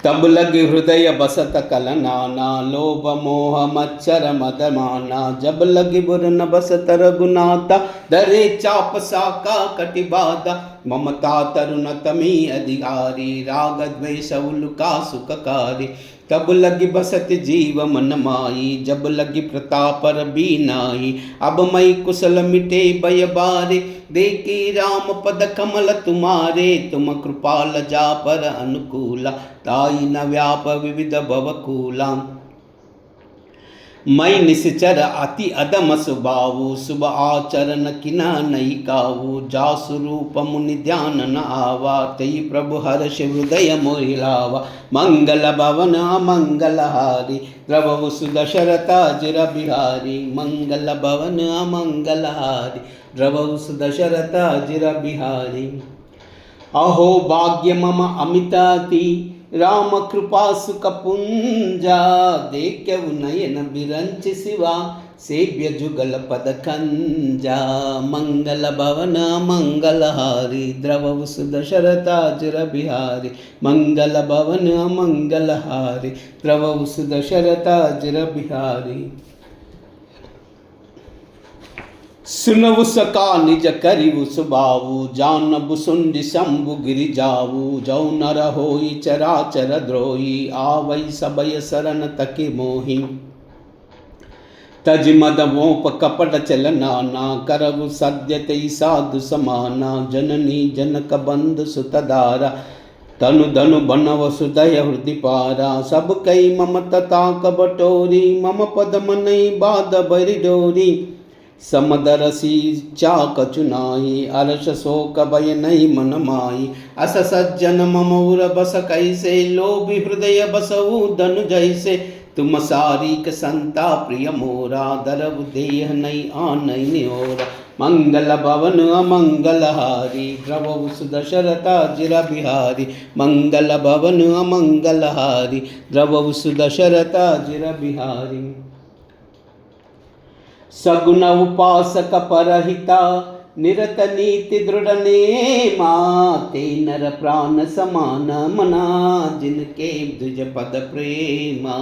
तब लगे हृदय बसत कलनाना, लोभ मोह मच्छर मदमाना, जब लगे बुर न बसत रघुनाथा, दरे चाप साका कटिबाधा, ममता तरुण तमी अधिकारी, राग द्वेष उल्का सुखकारी, तब लगी बसत जीव मन माई, जब लगी प्रताप बीनाई, अब मई कुशल मिटे भय बारे, देखी राम पद कमल तुम्हारे, तुम कृपाल जा पर अनुकूला, ताई न व्याप विविध भवकूला, मैं निश्चर अति अदम सुबावु, शुभ आचरण किना नहीं कावु, जासु रूप मुनि ध्यान न आवा, तई प्रभु हर्ष हृदय मोहिलावा, मंगल भवन मंगलहारी, द्रवहु सुदशरथ अजिर बिहारी, मंगल भवन मंगलहारी, द्रवहु सुदशरथ अजिर बिहारी। अहो भाग्य मम अमिताति, राम कृपा सुख पुंजा, देखु नयन बिरंच शिवा, सेव्य जुगल पद खंजा, मंगल भवन मंगलहारी, द्रवहु सुदशरथ अजिर बिहारी, मंगल भवन मंगलहारी, द्रवहु सुदशरथ अजिर बिहारी। सुनवु सका निज करिवु सुबावु, जानबु सुंड शंभु गिरि जावु, जौ नर होई चराचर द्रोही, आवै सबय शरण तके मोहि, तज मद मोप कपट चल नाना, करवु सद्य तई साधु समाना, जननी जनक बंधु सुतदारा, तनु धनु बनव सुदय हृदि पारा, सब कई ममतता कबटोरी, मम पद मनई बाध बरि डोरी, समदरसी चाक चुनाई, अरस शोक भय नहीं मन माई, अस सज्जन मम उर बस कैसे, लोभी हृदय बसऊ धनु जैसे, तुम सारीक संता प्रिय मोरा, दरव देह नहीं आनई निहोरा, मंगल भवन अमंगलहारी, द्रवहु सुदशरथ अजिर बिहारी, मंगल भवन अमंगलहारी, द्रवहु सुदशरथ अजिर बिहारी। सगुन उपासक परहिता, निरत नीति दृढ़ नेमा, ते नर प्राण समान मना, जिनके द्विज पद प्रेमा,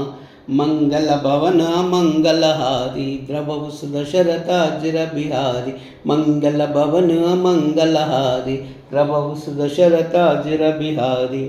मंगल भवन मंगलहारी, द्रवहु सुदशरथ अजिर बिहारी, मंगल भवन मंगलहारी, द्रवहु सुदशरथ अजिर बिहारी।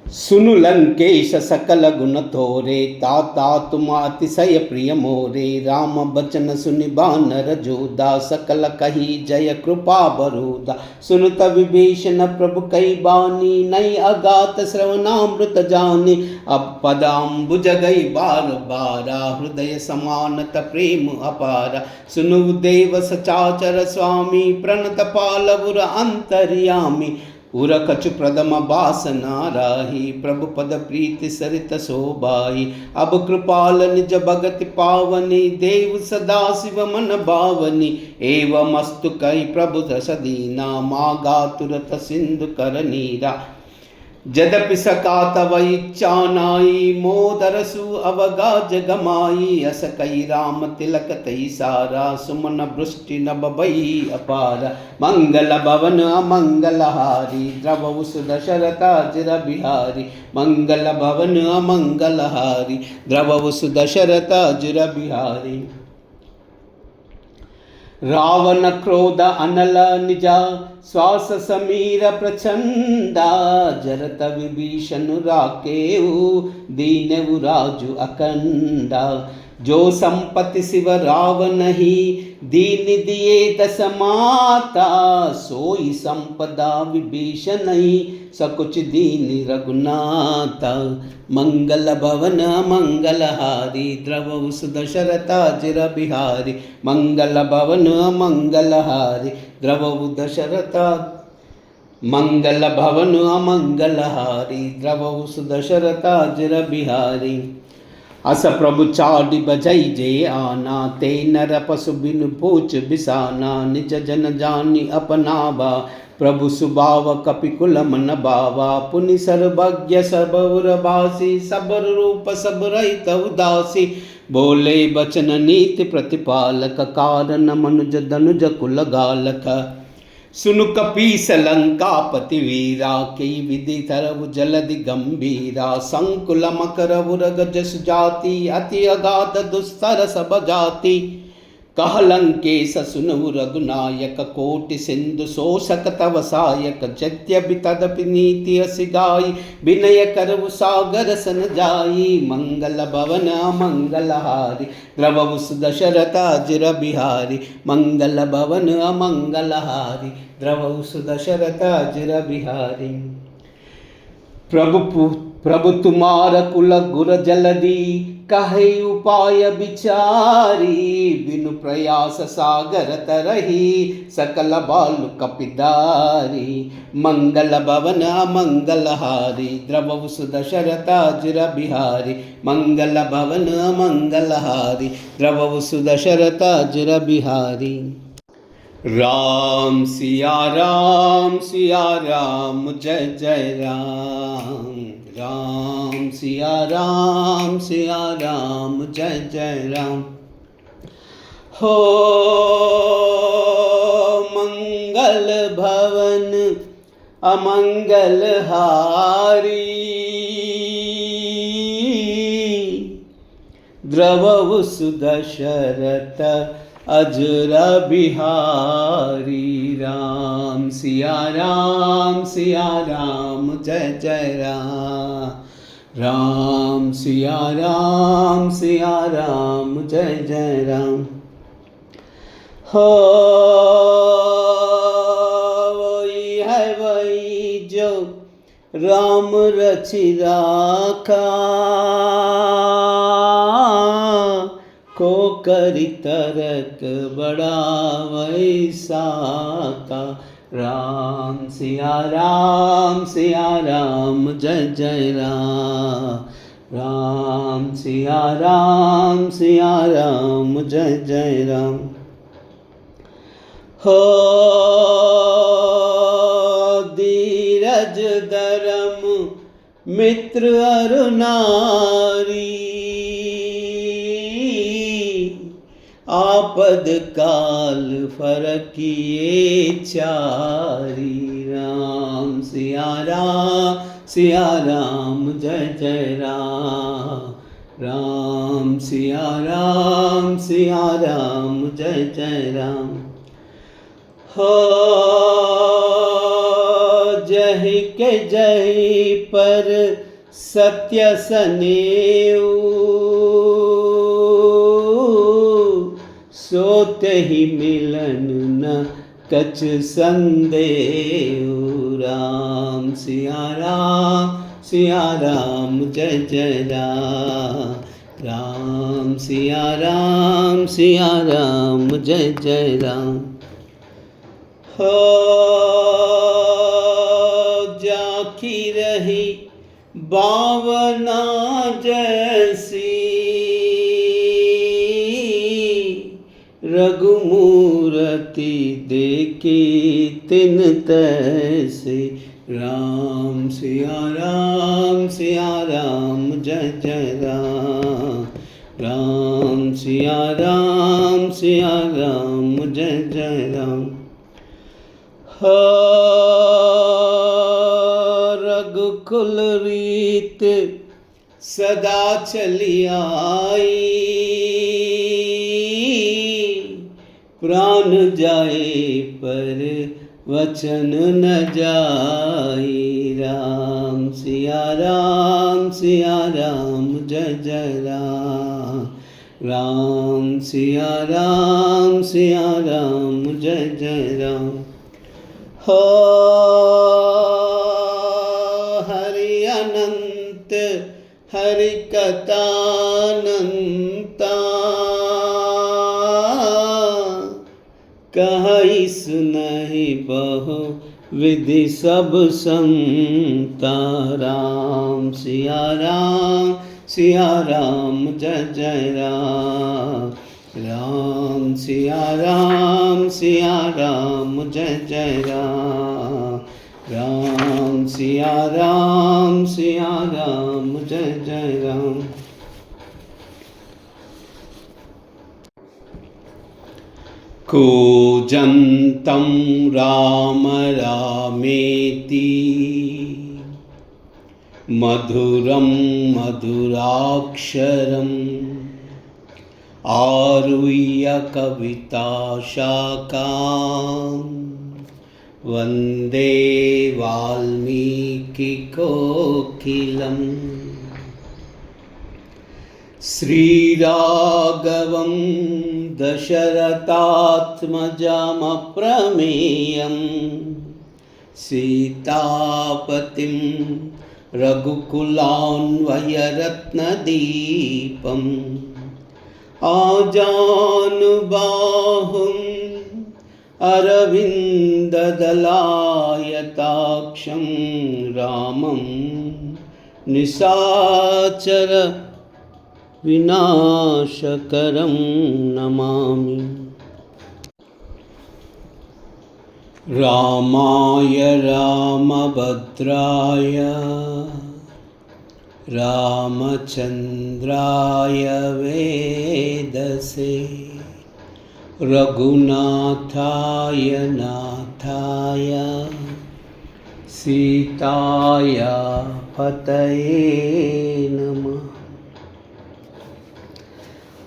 सुनु लंकेश सकल गुण थोरे, ताता तुम अतिशय प्रिय मोरे, राम बचन सुनि बानर जोदा, सकल कही जय कृपा बरोदा, सुनत विभीषण प्रभु कई बानी, नई अगात श्रवणामृत जानी, अब पदाम्बुज गई बार बारा, हृदय समानत प्रेम अपारा, सुनु देव सचाचर स्वामी, प्रणत पालवुर अंतर्यामी, उर कछु प्रदम बासना राही, प्रभु पद प्रीति सरित शोभाई, अब कृपाल निज भगति पावनी, देव सदा शिव मन भावनी, एवं अस्तु कई प्रभु दस दीना, मागा तुरत सिंधु कर नीरा, जदपि सका तव इच्छा नाई, मोदरसु अवगाज गमाई। अस कई राम तिलक तई सारा, सुमन वृष्टि नभ भई अपार। मंगल भवन अमंगल हारी, द्रवहु सुदशरथ अजिर बिहारी। मंगल भवन अमंगल हारी, द्रवहु सुदशरथ अजिर बिहारी। रावण क्रोध अनल निजा, श्वास समीर प्रचंडा। जरत विभीषण राकेऊ, दीनऊ राजु अकंडा। जो संपत्ति शिव रावण ही, दीन दिए दस माता। सोई संपदा विभीषण ही, सकुच दीन रघुनाथा। मंगल भवन मंगल हारी, द्रवहु सुदशरथ अजिर बिहारी। मंगल भवन मंगल हारी, द्रवहु दशरथ। मंगल भवन अमंगल हारी, द्रवहु सुदशरथ अजिर बिहारी। अस प्रभु चाडि बजई जे आना, ते नर पशु बिनु पूछ बिसाना। निज जन जानि अपनावा, प्रभु सुभाव कपिकुल मन बावा। पुनि सर्वज्ञ सबउर बासी, सबर रूप सब रहित उदासी। बोले बचन नीति प्रतिपालक, कारण मनुज धनुज कुल गालक। सुनु कपीस लंकापति वीरा, कई विधि तरव जलधि गंभीरा। संकुल मकर उरग जस जाति, अति अगाध दुस्तर सब जाति। कह लंकेश सुनहु रघुनायक, कोटि सिंधु शोषक तव सायक। यद्यपि तदपि नीति असि गाई, विनय करहु सागर सन जाई। मंगल भवन अमंगल हारी, द्रवहु सुदशरथ अजिर बिहारी। मंगल भवन अमंगल हारी, द्रवहु सुदशरथ अजिर बिहारी। प्रभु तुम्हार कुल गुर जलधि, कहे उपाय विचारी। बिनु प्रयास सागर तरही, सकल बालु कपिदारी। मंगल भवन अमंगल हारी, द्रवहु सुदशरथ अजिर बिहारी। मंगल भवन अमंगल हारी, द्रवहु सुदशरथ अजिर बिहारी। राम सिया राम जय जय राम। राम सिया राम जय जय राम। हो मंगल भवन अमंगल हारी, द्रवहु सुदशरथ अजिर बिहारी। राम सिया राम जय जय राम। राम सिया राम जय जय राम। हो वही है वही जो राम रचि राखा, को करि तरक बड़ा वैसा का। राम सिया राम जय जय राम। राम सिया राम जय जय राम। हो धीरज धर्म मित्र अरु नारी, आपद काल फरकिए चारी। राम सिया राम जय जय राम। राम सिया राम जय जय राम। हो जहि के जहि पर सत्य सनेऊ, सोते ही मिलन न कछ संदेहु। राम सिया राम जय जय राम। राम सिया राम जय जय राम। हो जाखी रही बावना जैसी, रघुमूर्ति देखी तिन तैसे। राम सिया राम जय जय राम। राम सिया राम जय जय राम। रघुकुल रीत सदा चली आई, प्राण जाए पर वचन न जाई। राम सिया राम जय जय राम। राम सिया राम जय जय राम। हो हरि अनंत हरि कथानंता, कहि सुनहि बहु विधि सब संता। राम सिया राम जय जय राम। राम सिया राम जय जय राम। राम सिया राम जय जय राम। कूजन्तं राम रामेति, मधुरं मधुराक्षरम्, आरुह्य कविताशाखां, वन्दे वाल्मीकिकोकिलम्। श्रीराघवं दशरथात्मजमप्रमेयं, सीतापतिं रघुकुलान्वयरत्नदीपम्, आजानुबाहुं अरविन्ददलायताक्षं, रामं निशाचर विनाशकरं नमामि। रामाय रामभद्राय रामचन्द्राय वेदसे, रघुनाथाय नाथाय सीताय पतये नमः।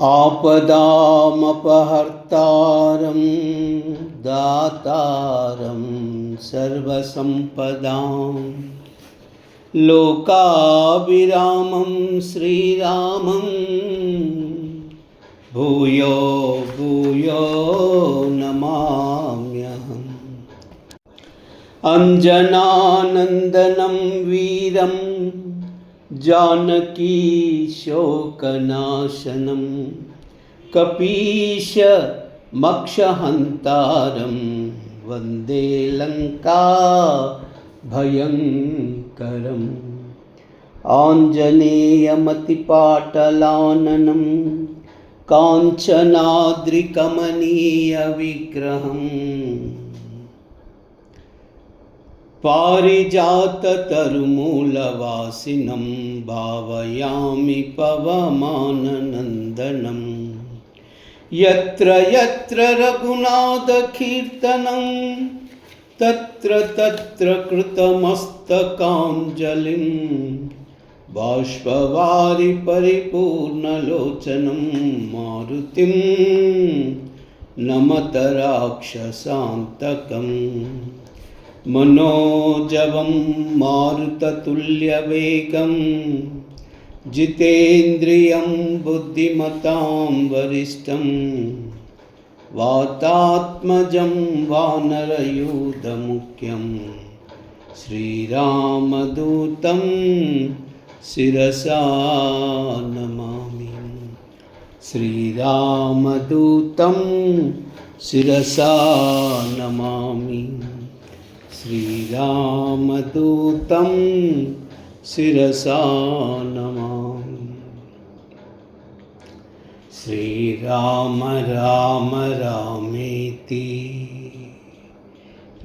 आपदामपहर्तारं दातारं सर्वसम्पदां, लोकाभिरामं श्रीरामं भूयो भूयो नमाम्यहम्। अंजनानन्दनं वीरं जानकी शोकनाशनं, कपीशमक्षहन्तारं वन्दे लङ्का भयङ्करम्। आञ्जनेयमतिपाटलाननं काञ्चनाद्रिकमनीयविग्रहम्, पारिजाततरुमूलवासिनं भावयामि पवमाननन्दनं। यत्र यत्र रघुनाथकीर्तनं, तत्र तत्र कृतमस्तकाञ्जलिं, बाष्पवारि परिपूर्णलोचनं मारुतिं नमत राक्षसान्तकम्। मनोजवं मारुततुल्यवेगं, जितेन्द्रियं बुद्धिमतां वरिष्ठं, वातात्मजं वानरयूथमुख्यं, श्रीरामदूतं शिरसा नमामि। श्रीरामदूतं शिरसा नमामि। श्रीरामदूतं शिरसा नमामि। श्रीराम राम रामेति,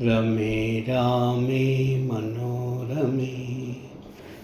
रमे रामे मनोरमे,